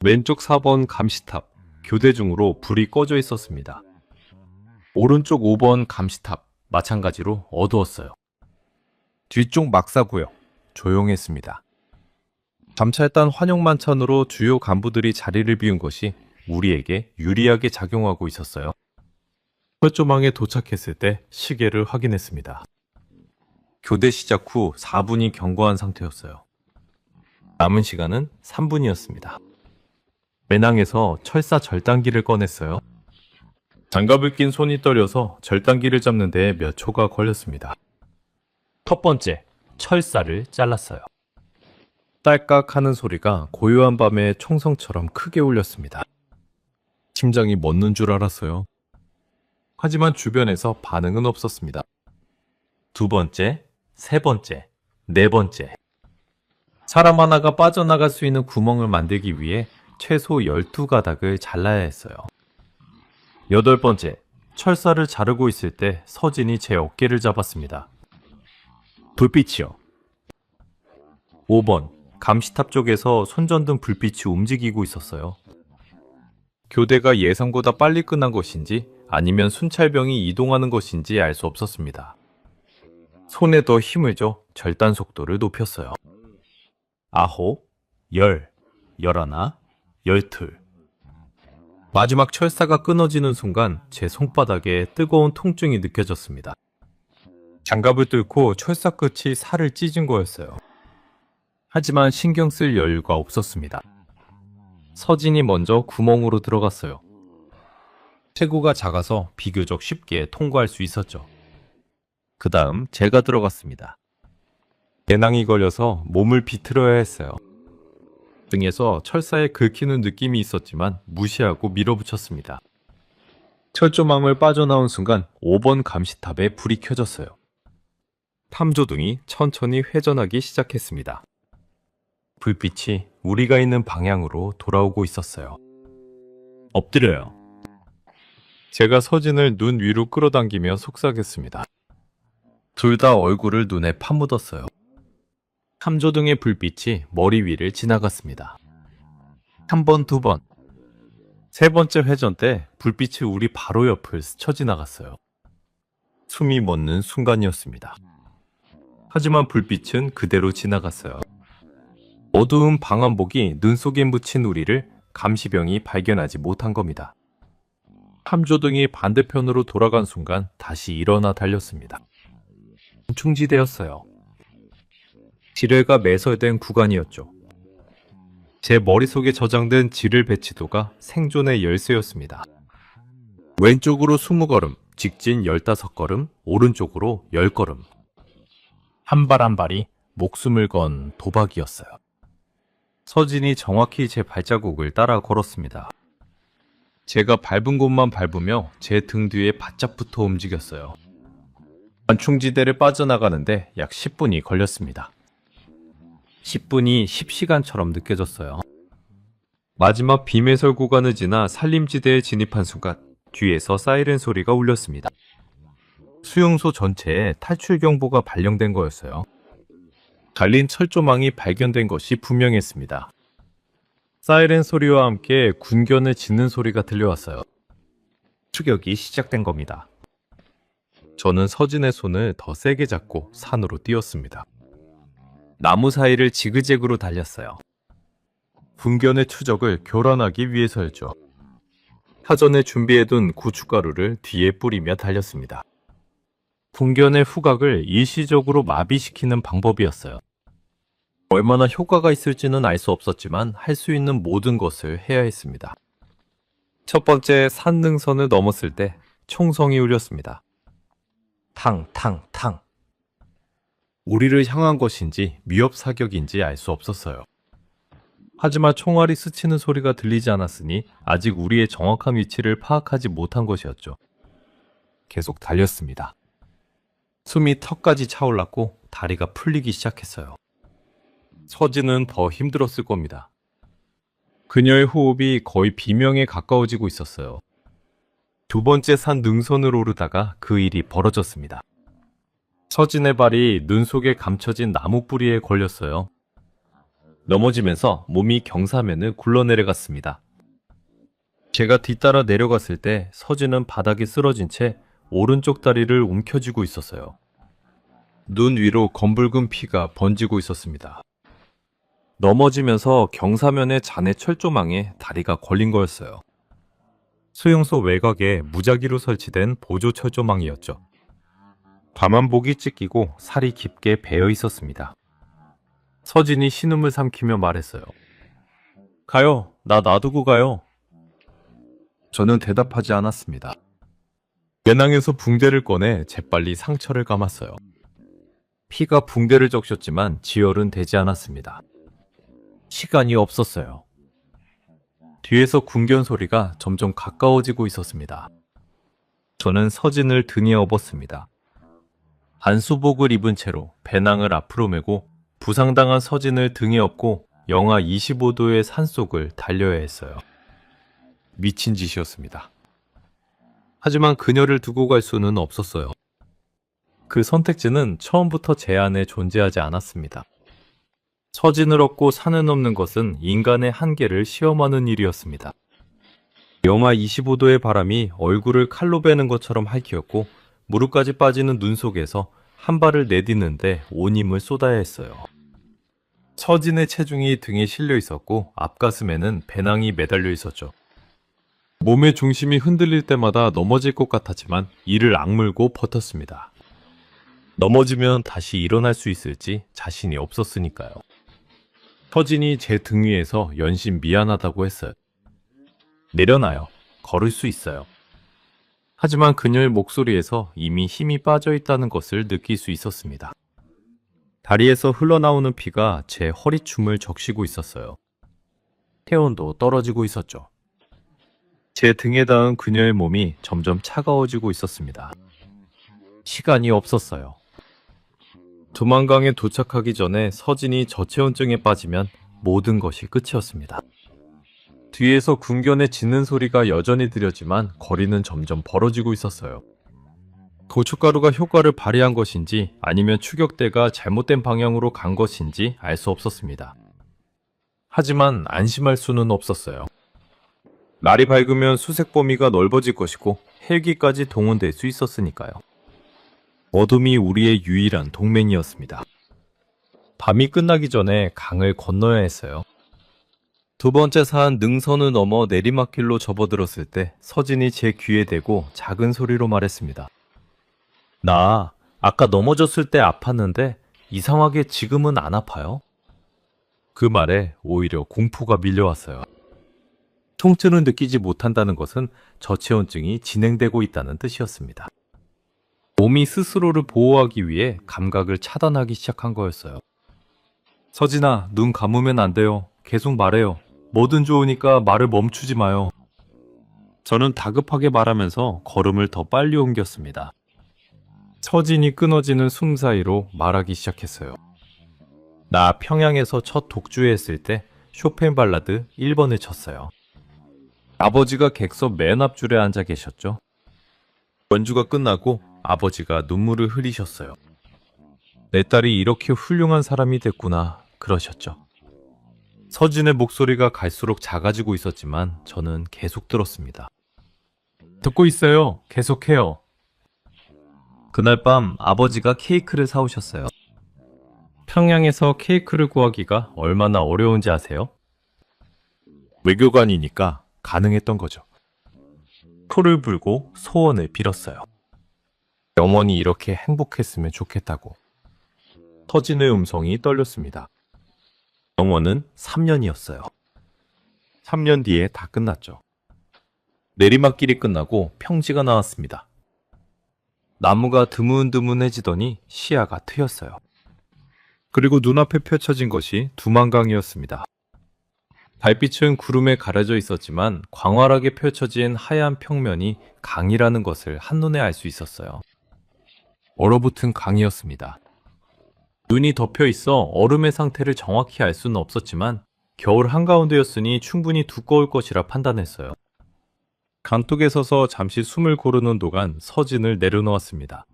왼쪽 4번 감시탑, 교대 중으로 불이 꺼져 있었습니다. 오른쪽 5번 감시탑, 마찬가지로 어두웠어요. 뒤쪽 막사구역, 조용했습니다. 감찰단 환영만찬으로 주요 간부들이 자리를 비운 것이 우리에게 유리하게 작용하고 있었어요. 철조망에 도착했을 때 시계를 확인했습니다. 교대 시작 후 4분이 경과한 상태였어요. 남은 시간은 3분이었습니다. 배낭에서 철사 절단기를 꺼냈어요. 장갑을 낀 손이 떨려서 절단기를 잡는 데 몇 초가 걸렸습니다. 첫 번째, 철사를 잘랐어요. 딸깍 하는 소리가 고요한 밤의 총성처럼 크게 울렸습니다. 심장이 멎는 줄 알았어요. 하지만 주변에서 반응은 없었습니다. 두 번째, 세 번째, 네 번째. 사람 하나가 빠져나갈 수 있는 구멍을 만들기 위해 최소 12가닥을 잘라야 했어요. 여덟 번째, 철사를 자르고 있을 때 서진이 제 어깨를 잡았습니다. 불빛이요. 5번, 감시탑 쪽에서 손전등 불빛이 움직이고 있었어요. 교대가 예상보다 빨리 끝난 것인지 아니면 순찰병이 이동하는 것인지 알 수 없었습니다. 손에 더 힘을 줘 절단 속도를 높였어요. 9, 10, 11, 12. 마지막 철사가 끊어지는 순간 제 손바닥에 뜨거운 통증이 느껴졌습니다. 장갑을 뚫고 철사 끝이 살을 찢은 거였어요. 하지만 신경 쓸 여유가 없었습니다. 서진이 먼저 구멍으로 들어갔어요. 체구가 작아서 비교적 쉽게 통과할 수 있었죠. 그 다음 제가 들어갔습니다. 배낭이 걸려서 몸을 비틀어야 했어요. 등에서 철사에 긁히는 느낌이 있었지만 무시하고 밀어붙였습니다. 철조망을 빠져나온 순간 5번 감시탑에 불이 켜졌어요. 탐조등이 천천히 회전하기 시작했습니다. 불빛이 우리가 있는 방향으로 돌아오고 있었어요. 엎드려요. 제가 서진을 눈 위로 끌어당기며 속삭였습니다. 둘 다 얼굴을 눈에 파묻었어요. 탐조등의 불빛이 머리 위를 지나갔습니다. 한 번, 두 번. 세 번째 회전 때 불빛이 우리 바로 옆을 스쳐 지나갔어요. 숨이 멎는 순간이었습니다. 하지만 불빛은 그대로 지나갔어요. 어두운 방한복이 눈 속에 묻힌 우리를 감시병이 발견하지 못한 겁니다. 탐조등이 반대편으로 돌아간 순간 다시 일어나 달렸습니다. 충지되었어요. 지뢰가 매설된 구간이었죠. 제 머릿속에 저장된 지뢰 배치도가 생존의 열쇠였습니다. 왼쪽으로 20걸음, 직진 15걸음, 오른쪽으로 10걸음. 한 발 한 발이 목숨을 건 도박이었어요. 서진이 정확히 제 발자국을 따라 걸었습니다. 제가 밟은 곳만 밟으며 제 등 뒤에 바짝 붙어 움직였어요. 완충지대를 빠져나가는데 약 10분이 걸렸습니다. 10분이 10시간처럼 느껴졌어요. 마지막 비매설 구간을 지나 산림지대에 진입한 순간 뒤에서 사이렌 소리가 울렸습니다. 수용소 전체에 탈출 경보가 발령된 거였어요. 갈린 철조망이 발견된 것이 분명했습니다. 사이렌 소리와 함께 군견을 짖는 소리가 들려왔어요. 추격이 시작된 겁니다. 저는 서진의 손을 더 세게 잡고 산으로 뛰었습니다. 나무 사이를 지그재그로 달렸어요. 군견의 추적을 교란하기 위해서였죠. 사전에 준비해둔 고춧가루를 뒤에 뿌리며 달렸습니다. 군견의 후각을 일시적으로 마비시키는 방법이었어요. 얼마나 효과가 있을지는 알 수 없었지만 할 수 있는 모든 것을 해야 했습니다. 첫 번째 산능선을 넘었을 때 총성이 울렸습니다. 탕, 탕, 탕. 우리를 향한 것인지 위협 사격인지 알 수 없었어요. 하지만 총알이 스치는 소리가 들리지 않았으니 아직 우리의 정확한 위치를 파악하지 못한 것이었죠. 계속 달렸습니다. 숨이 턱까지 차올랐고 다리가 풀리기 시작했어요. 서진은 더 힘들었을 겁니다. 그녀의 호흡이 거의 비명에 가까워지고 있었어요. 두 번째 산 능선을 오르다가 그 일이 벌어졌습니다. 서진의 발이 눈 속에 감춰진 나무 뿌리에 걸렸어요. 넘어지면서 몸이 경사면을 굴러내려갔습니다. 제가 뒤따라 내려갔을 때 서진은 바닥에 쓰러진 채 오른쪽 다리를 움켜쥐고 있었어요. 눈 위로 검붉은 피가 번지고 있었습니다. 넘어지면서 경사면의 잔해 철조망에 다리가 걸린 거였어요. 수용소 외곽에 무작위로 설치된 보조 철조망이었죠. 밤한복이 찢기고 살이 깊게 배어 있었습니다. 서진이 신음을 삼키며 말했어요. 가요. 나 놔두고 가요. 저는 대답하지 않았습니다. 배낭에서 붕대를 꺼내 재빨리 상처를 감았어요. 피가 붕대를 적셨지만 지혈은 되지 않았습니다. 시간이 없었어요. 뒤에서 군견 소리가 점점 가까워지고 있었습니다. 저는 서진을 등에 업었습니다. 반수복을 입은 채로 배낭을 앞으로 메고 부상당한 서진을 등에 업고 영하 25도의 산속을 달려야 했어요. 미친 짓이었습니다. 하지만 그녀를 두고 갈 수는 없었어요. 그 선택지는 처음부터 제 안에 존재하지 않았습니다. 서진을 얻고 산을 넘는 것은 인간의 한계를 시험하는 일이었습니다. 영하 25도의 바람이 얼굴을 칼로 베는 것처럼 핥히었고 무릎까지 빠지는 눈 속에서 한 발을 내딛는데 온 힘을 쏟아야 했어요. 서진의 체중이 등에 실려 있었고 앞가슴에는 배낭이 매달려 있었죠. 몸의 중심이 흔들릴 때마다 넘어질 것 같았지만 이를 악물고 버텼습니다. 넘어지면 다시 일어날 수 있을지 자신이 없었으니까요. 서진이 제 등 위에서 연신 미안하다고 했어요. 내려놔요. 걸을 수 있어요. 하지만 그녀의 목소리에서 이미 힘이 빠져 있다는 것을 느낄 수 있었습니다. 다리에서 흘러나오는 피가 제 허리춤을 적시고 있었어요. 체온도 떨어지고 있었죠. 제 등에 닿은 그녀의 몸이 점점 차가워지고 있었습니다. 시간이 없었어요. 두만강에 도착하기 전에 서진이 저체온증에 빠지면 모든 것이 끝이었습니다. 뒤에서 군견의 짖는 소리가 여전히 들렸지만 거리는 점점 벌어지고 있었어요. 고춧가루가 효과를 발휘한 것인지 아니면 추격대가 잘못된 방향으로 간 것인지 알 수 없었습니다. 하지만 안심할 수는 없었어요. 날이 밝으면 수색 범위가 넓어질 것이고 헬기까지 동원될 수 있었으니까요. 어둠이 우리의 유일한 동맹이었습니다. 밤이 끝나기 전에 강을 건너야 했어요. 두 번째 산 능선을 넘어 내리막길로 접어들었을 때 서진이 제 귀에 대고 작은 소리로 말했습니다. 나 아까 넘어졌을 때 아팠는데 이상하게 지금은 안 아파요. 그 말에 오히려 공포가 밀려왔어요. 통증을 느끼지 못한다는 것은 저체온증이 진행되고 있다는 뜻이었습니다. 몸이 스스로를 보호하기 위해 감각을 차단하기 시작한 거였어요. 서진아, 눈 감으면 안 돼요. 계속 말해요. 뭐든 좋으니까 말을 멈추지 마요. 저는 다급하게 말하면서 걸음을 더 빨리 옮겼습니다. 서진이 끊어지는 숨 사이로 말하기 시작했어요. 나 평양에서 첫 독주회했을 때 쇼팽 발라드 1번을 쳤어요. 아버지가 객석 맨 앞줄에 앉아 계셨죠. 연주가 끝나고 아버지가 눈물을 흘리셨어요. 내 딸이 이렇게 훌륭한 사람이 됐구나 그러셨죠. 서진의 목소리가 갈수록 작아지고 있었지만 저는 계속 들었습니다. 듣고 있어요. 계속해요. 그날 밤 아버지가 케이크를 사오셨어요. 평양에서 케이크를 구하기가 얼마나 어려운지 아세요? 외교관이니까 가능했던 거죠. 코를 불고 소원을 빌었어요. 영원히 이렇게 행복했으면 좋겠다고. 서진의 음성이 떨렸습니다. 영원은 3년이었어요. 3년 뒤에 다 끝났죠. 내리막길이 끝나고 평지가 나왔습니다. 나무가 드문드문해지더니 시야가 트였어요. 그리고 눈앞에 펼쳐진 것이 두만강이었습니다. 달빛은 구름에 가려져 있었지만 광활하게 펼쳐진 하얀 평면이 강이라는 것을 한눈에 알 수 있었어요. 얼어붙은 강이었습니다. 눈이 덮여 있어 얼음의 상태를 정확히 알 수는 없었지만 겨울 한가운데였으니 충분히 두꺼울 것이라 판단했어요. 강둑에 서서 잠시 숨을 고르는 동안 서진을 내려놓았습니다.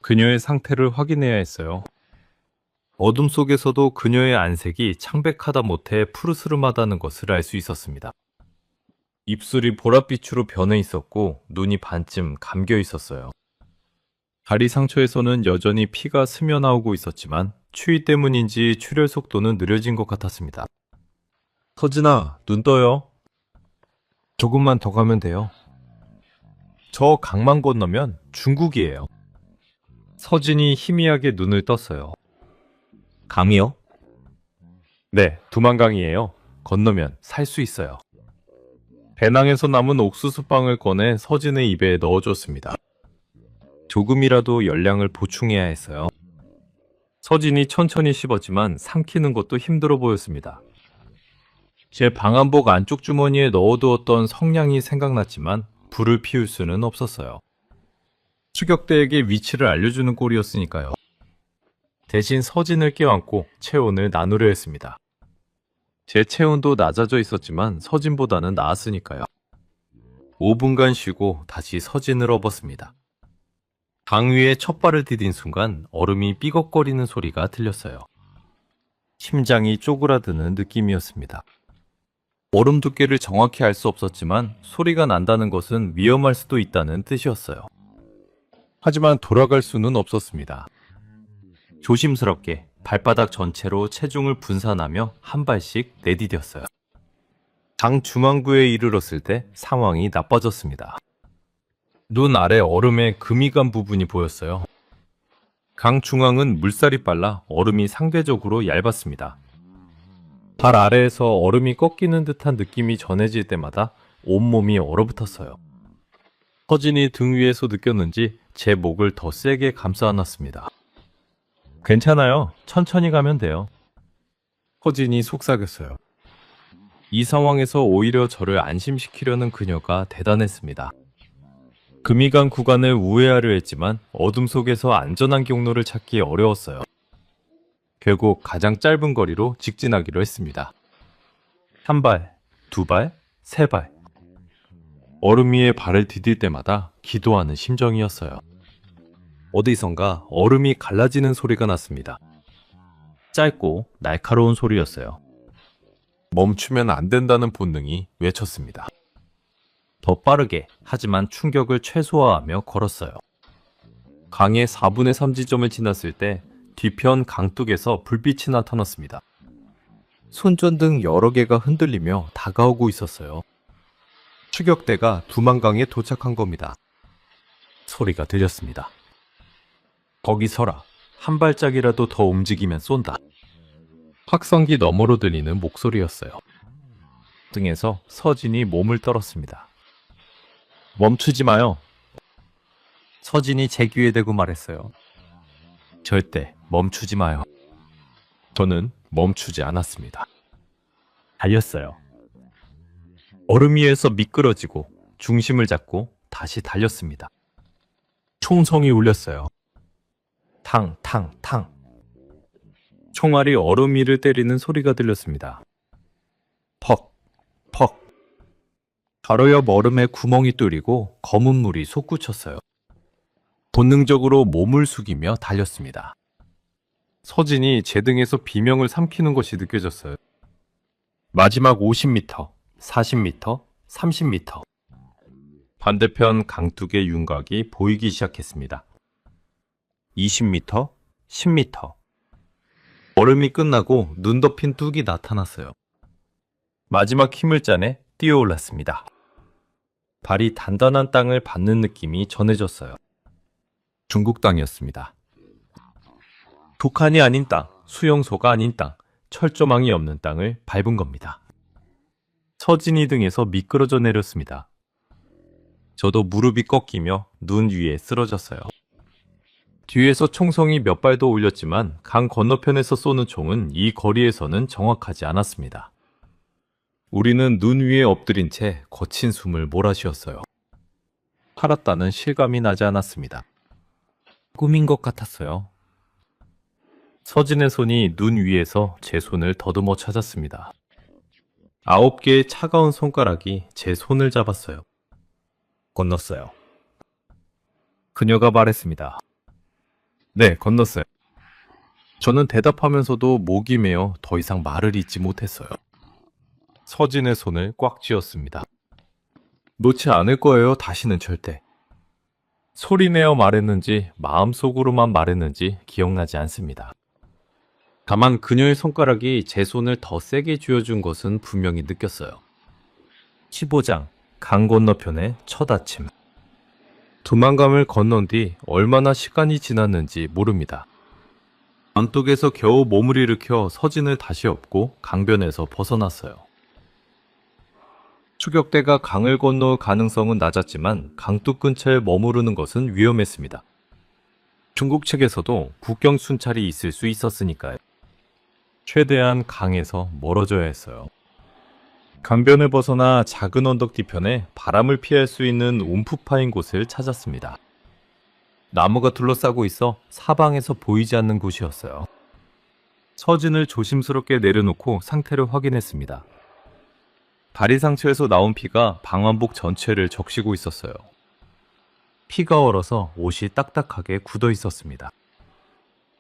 그녀의 상태를 확인해야 했어요. 어둠 속에서도 그녀의 안색이 창백하다 못해 푸르스름하다는 것을 알 수 있었습니다. 입술이 보랏빛으로 변해 있었고 눈이 반쯤 감겨 있었어요. 다리 상처에서는 여전히 피가 스며나오고 있었지만 추위 때문인지 출혈 속도는 느려진 것 같았습니다. 서진아, 눈 떠요. 조금만 더 가면 돼요. 저 강만 건너면 중국이에요. 서진이 희미하게 눈을 떴어요. 강이요? 네, 두만강이에요. 건너면 살 수 있어요. 배낭에서 남은 옥수수빵을 꺼내 서진의 입에 넣어줬습니다. 조금이라도 열량을 보충해야 했어요. 서진이 천천히 씹었지만 삼키는 것도 힘들어 보였습니다. 제 방한복 안쪽 주머니에 넣어두었던 성냥이 생각났지만 불을 피울 수는 없었어요. 추격대에게 위치를 알려주는 꼴이었으니까요. 대신 서진을 껴안고 체온을 나누려 했습니다. 제 체온도 낮아져 있었지만 서진보다는 나았으니까요. 5분간 쉬고 다시 서진을 업었습니다. 강 위에 첫 발을 디딘 순간 얼음이 삐걱거리는 소리가 들렸어요. 심장이 쪼그라드는 느낌이었습니다. 얼음 두께를 정확히 알 수 없었지만 소리가 난다는 것은 위험할 수도 있다는 뜻이었어요. 하지만 돌아갈 수는 없었습니다. 조심스럽게 발바닥 전체로 체중을 분산하며 한 발씩 내디뎠어요. 강 중앙부에 이르렀을 때 상황이 나빠졌습니다. 눈 아래 얼음에 금이 간 부분이 보였어요. 강 중앙은 물살이 빨라 얼음이 상대적으로 얇았습니다. 발 아래에서 얼음이 꺾이는 듯한 느낌이 전해질 때마다 온몸이 얼어붙었어요. 서진이 등 위에서 느꼈는지 제 목을 더 세게 감싸 안았습니다. 괜찮아요. 천천히 가면 돼요. 서진이 속삭였어요. 이 상황에서 오히려 저를 안심시키려는 그녀가 대단했습니다. 금이 간 구간을 우회하려 했지만 어둠 속에서 안전한 경로를 찾기 어려웠어요. 결국 가장 짧은 거리로 직진하기로 했습니다. 한 발, 두 발, 세 발. 얼음 위에 발을 디딜 때마다 기도하는 심정이었어요. 어디선가 얼음이 갈라지는 소리가 났습니다. 짧고 날카로운 소리였어요. 멈추면 안 된다는 본능이 외쳤습니다. 더 빠르게 하지만 충격을 최소화하며 걸었어요. 강의 4분의 3 지점을 지났을 때 뒤편 강둑에서 불빛이 나타났습니다. 손전등 여러 개가 흔들리며 다가오고 있었어요. 추격대가 두만강에 도착한 겁니다. 소리가 들렸습니다. 거기 서라. 한 발짝이라도 더 움직이면 쏜다. 확성기 너머로 들리는 목소리였어요. 등에서 서진이 몸을 떨었습니다. 멈추지 마요. 서진이 제 귀에 대고 말했어요. 절대 멈추지 마요. 저는 멈추지 않았습니다. 달렸어요. 얼음 위에서 미끄러지고 중심을 잡고 다시 달렸습니다. 총성이 울렸어요. 탕, 탕, 탕. 총알이 얼음 위를 때리는 소리가 들렸습니다. 퍽, 퍽. 바로 옆 얼음에 구멍이 뚫리고 검은 물이 솟구쳤어요. 본능적으로 몸을 숙이며 달렸습니다. 서진이 제 등에서 비명을 삼키는 것이 느껴졌어요. 마지막 50m, 40m, 30m. 반대편 강둑의 윤곽이 보이기 시작했습니다. 20m, 10m. 얼음이 끝나고 눈 덮인 뚝이 나타났어요. 마지막 힘을 짜내 뛰어올랐습니다. 발이 단단한 땅을 밟는 느낌이 전해졌어요. 중국 땅이었습니다. 북한이 아닌 땅, 수용소가 아닌 땅, 철조망이 없는 땅을 밟은 겁니다. 서진이 등에서 미끄러져 내렸습니다. 저도 무릎이 꺾이며 눈 위에 쓰러졌어요. 뒤에서 총성이 몇 발도 울렸지만 강 건너편에서 쏘는 총은 이 거리에서는 정확하지 않았습니다. 우리는 눈 위에 엎드린 채 거친 숨을 몰아쉬었어요. 살았다는 실감이 나지 않았습니다. 꿈인 것 같았어요. 서진의 손이 눈 위에서 제 손을 더듬어 찾았습니다. 9개의 차가운 손가락이 제 손을 잡았어요. 건넜어요. 그녀가 말했습니다. 네, 건넜어요. 저는 대답하면서도 목이 메어 더 이상 말을 잇지 못했어요. 서진의 손을 꽉 쥐었습니다. 놓지 않을 거예요, 다시는 절대. 소리내어 말했는지 마음속으로만 말했는지 기억나지 않습니다. 다만 그녀의 손가락이 제 손을 더 세게 쥐어준 것은 분명히 느꼈어요. 15장, 강 건너편의 첫 아침. 두만강을 건넌 뒤 얼마나 시간이 지났는지 모릅니다. 안독에서 겨우 몸을 일으켜 서진을 다시 업고 강변에서 벗어났어요. 추격대가 강을 건너올 가능성은 낮았지만 강둑 근처에 머무르는 것은 위험했습니다. 중국 측에서도 국경 순찰이 있을 수 있었으니까요. 최대한 강에서 멀어져야 했어요. 강변을 벗어나 작은 언덕 뒤편에 바람을 피할 수 있는 움푹 파인 곳을 찾았습니다. 나무가 둘러싸고 있어 사방에서 보이지 않는 곳이었어요. 서진을 조심스럽게 내려놓고 상태를 확인했습니다. 다리 상처에서 나온 피가 방한복 전체를 적시고 있었어요. 피가 얼어서 옷이 딱딱하게 굳어 있었습니다.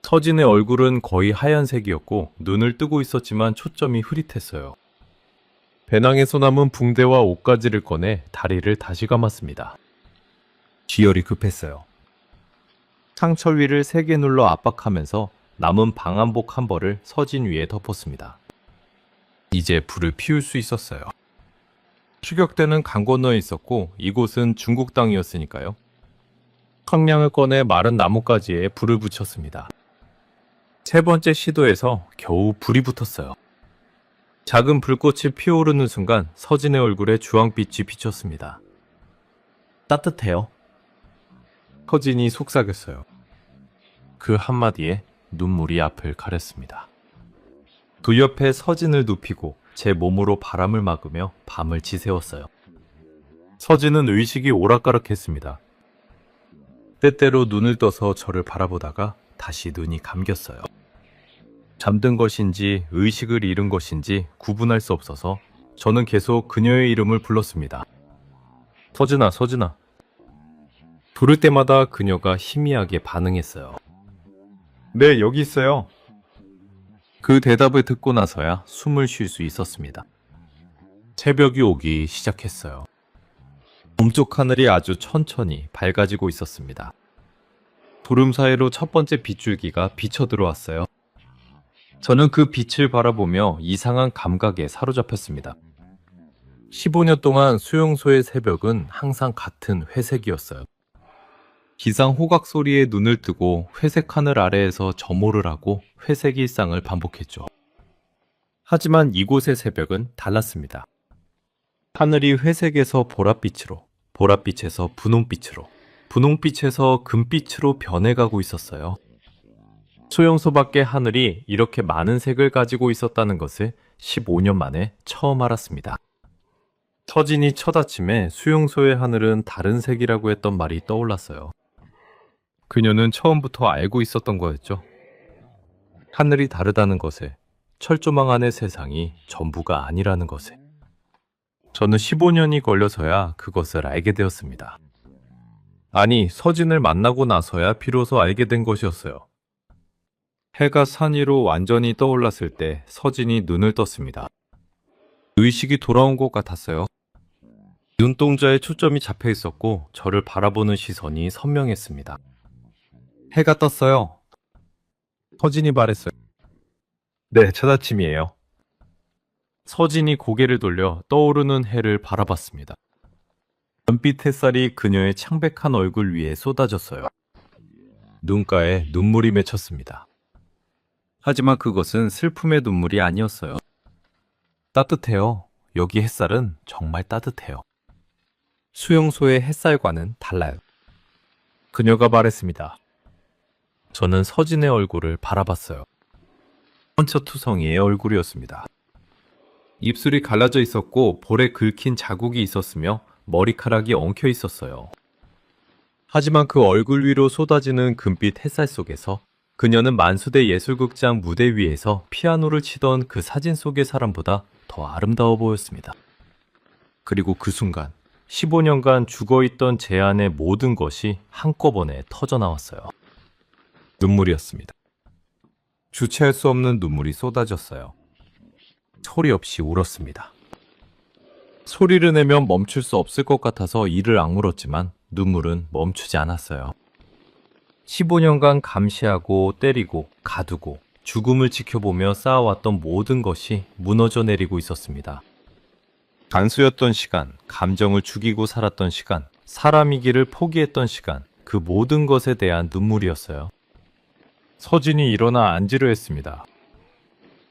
서진의 얼굴은 거의 하얀색이었고 눈을 뜨고 있었지만 초점이 흐릿했어요. 배낭에서 남은 붕대와 옷가지를 꺼내 다리를 다시 감았습니다. 지혈이 급했어요. 상처 위를 세게 눌러 압박하면서 남은 방한복 한 벌을 서진 위에 덮었습니다. 이제 불을 피울 수 있었어요. 추격대는 강 건너에 있었고 이곳은 중국 땅이었으니까요. 황량을 꺼내 마른 나뭇가지에 불을 붙였습니다. 세 번째 시도에서 겨우 불이 붙었어요. 작은 불꽃이 피어오르는 순간 서진의 얼굴에 주황빛이 비쳤습니다. 따뜻해요. 서진이 속삭였어요. 그 한마디에 눈물이 앞을 가렸습니다. 두 옆에 서진을 눕히고 제 몸으로 바람을 막으며 밤을 지새웠어요. 서진은 의식이 오락가락했습니다. 때때로 눈을 떠서 저를 바라보다가 다시 눈이 감겼어요. 잠든 것인지 의식을 잃은 것인지 구분할 수 없어서 저는 계속 그녀의 이름을 불렀습니다. 서진아, 서진아. 부를 때마다 그녀가 희미하게 반응했어요. 네, 여기 있어요. 그 대답을 듣고 나서야 숨을 쉴 수 있었습니다. 새벽이 오기 시작했어요. 동쪽 하늘이 아주 천천히 밝아지고 있었습니다. 구름 사이로 첫 번째 빗줄기가 비쳐 들어왔어요. 저는 그 빛을 바라보며 이상한 감각에 사로잡혔습니다. 15년 동안 수용소의 새벽은 항상 같은 회색이었어요. 기상 호각 소리에 눈을 뜨고 회색 하늘 아래에서 점호를 하고 회색 일상을 반복했죠. 하지만 이곳의 새벽은 달랐습니다. 하늘이 회색에서 보랏빛으로, 보랏빛에서 분홍빛으로, 분홍빛에서 금빛으로 변해가고 있었어요. 수용소 밖의 하늘이 이렇게 많은 색을 가지고 있었다는 것을 15년 만에 처음 알았습니다. 서진이 첫 아침에 수용소의 하늘은 다른 색이라고 했던 말이 떠올랐어요. 그녀는 처음부터 알고 있었던 거였죠. 하늘이 다르다는 것을, 철조망 안의 세상이 전부가 아니라는 것을. 저는 15년이 걸려서야 그것을 알게 되었습니다. 아니, 서진을 만나고 나서야 비로소 알게 된 것이었어요. 해가 산 위로 완전히 떠올랐을 때 서진이 눈을 떴습니다. 의식이 돌아온 것 같았어요. 눈동자에 초점이 잡혀 있었고 저를 바라보는 시선이 선명했습니다. 해가 떴어요. 서진이 말했어요. 네, 첫 아침이에요. 서진이 고개를 돌려 떠오르는 해를 바라봤습니다. 연빛 햇살이 그녀의 창백한 얼굴 위에 쏟아졌어요. 눈가에 눈물이 맺혔습니다. 하지만 그것은 슬픔의 눈물이 아니었어요. 따뜻해요. 여기 햇살은 정말 따뜻해요. 수용소의 햇살과는 달라요. 그녀가 말했습니다. 저는 서진의 얼굴을 바라봤어요. 헌처투성이의 얼굴이었습니다. 입술이 갈라져 있었고 볼에 긁힌 자국이 있었으며 머리카락이 엉켜 있었어요. 하지만 그 얼굴 위로 쏟아지는 금빛 햇살 속에서 그녀는 만수대 예술극장 무대 위에서 피아노를 치던 그 사진 속의 사람보다 더 아름다워 보였습니다. 그리고 그 순간 15년간 죽어있던 제 안의 모든 것이 한꺼번에 터져나왔어요. 눈물이었습니다. 주체할 수 없는 눈물이 쏟아졌어요. 소리 없이 울었습니다. 소리를 내면 멈출 수 없을 것 같아서 이를 악물었지만 눈물은 멈추지 않았어요. 15년간 감시하고 때리고 가두고 죽음을 지켜보며 쌓아왔던 모든 것이 무너져 내리고 있었습니다. 간수였던 시간, 감정을 죽이고 살았던 시간, 사람이기를 포기했던 시간, 그 모든 것에 대한 눈물이었어요. 서진이 일어나 앉으려 했습니다.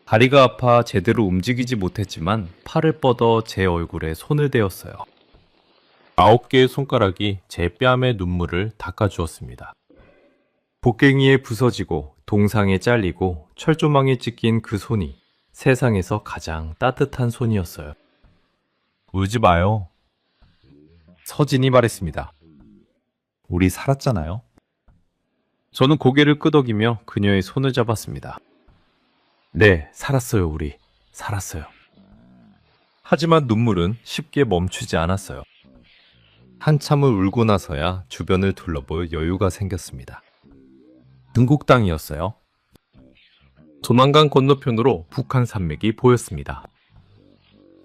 다리가 아파 제대로 움직이지 못했지만 팔을 뻗어 제 얼굴에 손을 대었어요. 9개의 손가락이 제 뺨에 눈물을 닦아주었습니다. 복갱이에 부서지고 동상에 잘리고 철조망에 찢긴 그 손이 세상에서 가장 따뜻한 손이었어요. 울지 마요. 서진이 말했습니다. 우리 살았잖아요. 저는 고개를 끄덕이며 그녀의 손을 잡았습니다. 네, 살았어요, 우리. 살았어요. 하지만 눈물은 쉽게 멈추지 않았어요. 한참을 울고 나서야 주변을 둘러볼 여유가 생겼습니다. 중국 땅이었어요. 조만간 건너편으로 북한 산맥이 보였습니다.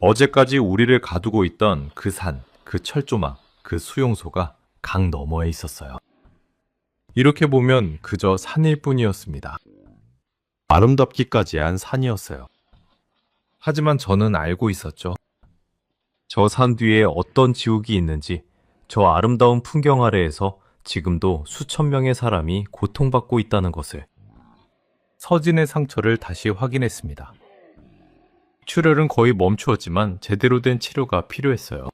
어제까지 우리를 가두고 있던 그 산, 그 철조망, 그 수용소가 강 너머에 있었어요. 이렇게 보면 그저 산일 뿐이었습니다. 아름답기까지 한 산이었어요. 하지만 저는 알고 있었죠. 저 산 뒤에 어떤 지옥이 있는지, 저 아름다운 풍경 아래에서 지금도 수천 명의 사람이 고통받고 있다는 것을. 서진의 상처를 다시 확인했습니다. 출혈은 거의 멈추었지만 제대로 된 치료가 필요했어요.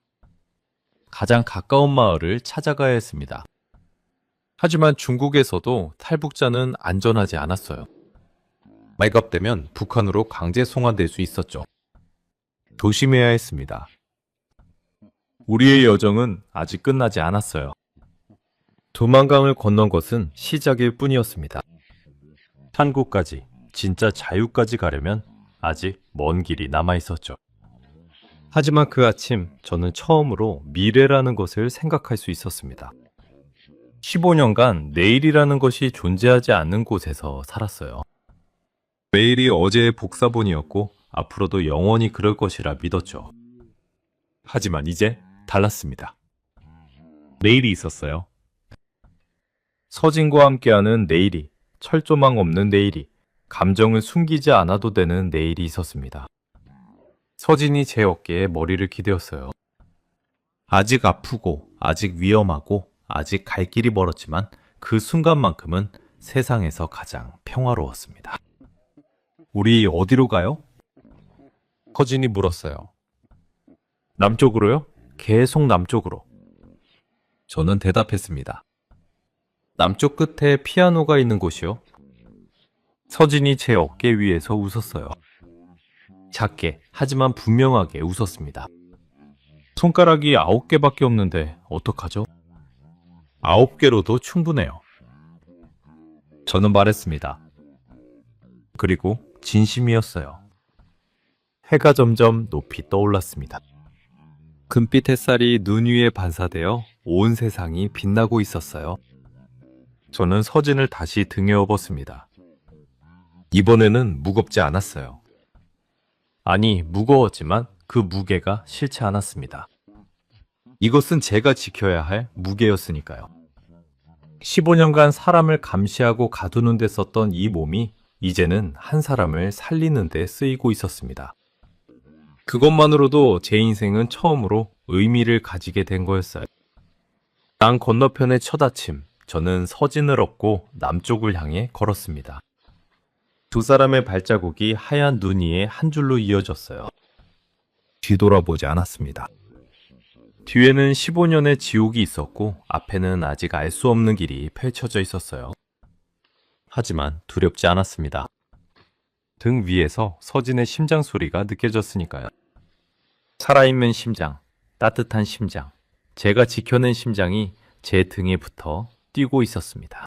가장 가까운 마을을 찾아가야 했습니다. 하지만 중국에서도 탈북자는 안전하지 않았어요. 말갑되면 북한으로 강제 송환될 수 있었죠. 조심해야 했습니다. 우리의 여정은 아직 끝나지 않았어요. 두만강을 건넌 것은 시작일 뿐이었습니다. 한국까지, 진짜 자유까지 가려면 아직 먼 길이 남아 있었죠. 하지만 그 아침 저는 처음으로 미래라는 것을 생각할 수 있었습니다. 15년간 내일이라는 것이 존재하지 않는 곳에서 살았어요. 매일이 어제의 복사본이었고 앞으로도 영원히 그럴 것이라 믿었죠. 하지만 이제 달랐습니다. 내일이 있었어요. 서진과 함께하는 내일이, 철조망 없는 내일이, 감정을 숨기지 않아도 되는 내일이 있었습니다. 서진이 제 어깨에 머리를 기대었어요. 아직 아프고, 아직 위험하고, 아직 갈 길이 멀었지만 그 순간만큼은 세상에서 가장 평화로웠습니다. 우리 어디로 가요? 서진이 물었어요. 남쪽으로요? 계속 남쪽으로. 저는 대답했습니다. 남쪽 끝에 피아노가 있는 곳이요? 서진이 제 어깨 위에서 웃었어요. 작게, 하지만 분명하게 웃었습니다. 손가락이 9개밖에 없는데 어떡하죠? 9개로도 충분해요. 저는 말했습니다. 그리고 진심이었어요. 해가 점점 높이 떠올랐습니다. 금빛 햇살이 눈 위에 반사되어 온 세상이 빛나고 있었어요. 저는 서진을 다시 등에 업었습니다. 이번에는 무겁지 않았어요. 아니, 무거웠지만 그 무게가 싫지 않았습니다. 이것은 제가 지켜야 할 무게였으니까요. 15년간 사람을 감시하고 가두는 데 썼던 이 몸이 이제는 한 사람을 살리는 데 쓰이고 있었습니다. 그것만으로도 제 인생은 처음으로 의미를 가지게 된 거였어요. 강 건너편의 첫 아침, 저는 서진을 업고 남쪽을 향해 걸었습니다. 두 사람의 발자국이 하얀 눈 위에 한 줄로 이어졌어요. 뒤돌아보지 않았습니다. 뒤에는 15년의 지옥이 있었고 앞에는 아직 알 수 없는 길이 펼쳐져 있었어요. 하지만 두렵지 않았습니다. 등 위에서 서진의 심장 소리가 느껴졌으니까요. 살아있는 심장, 따뜻한 심장, 제가 지켜낸 심장이 제 등에 붙어 뛰고 있었습니다.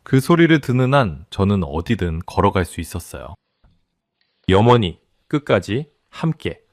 그 소리를 듣는 한 저는 어디든 걸어갈 수 있었어요. 영원히, 끝까지, 함께.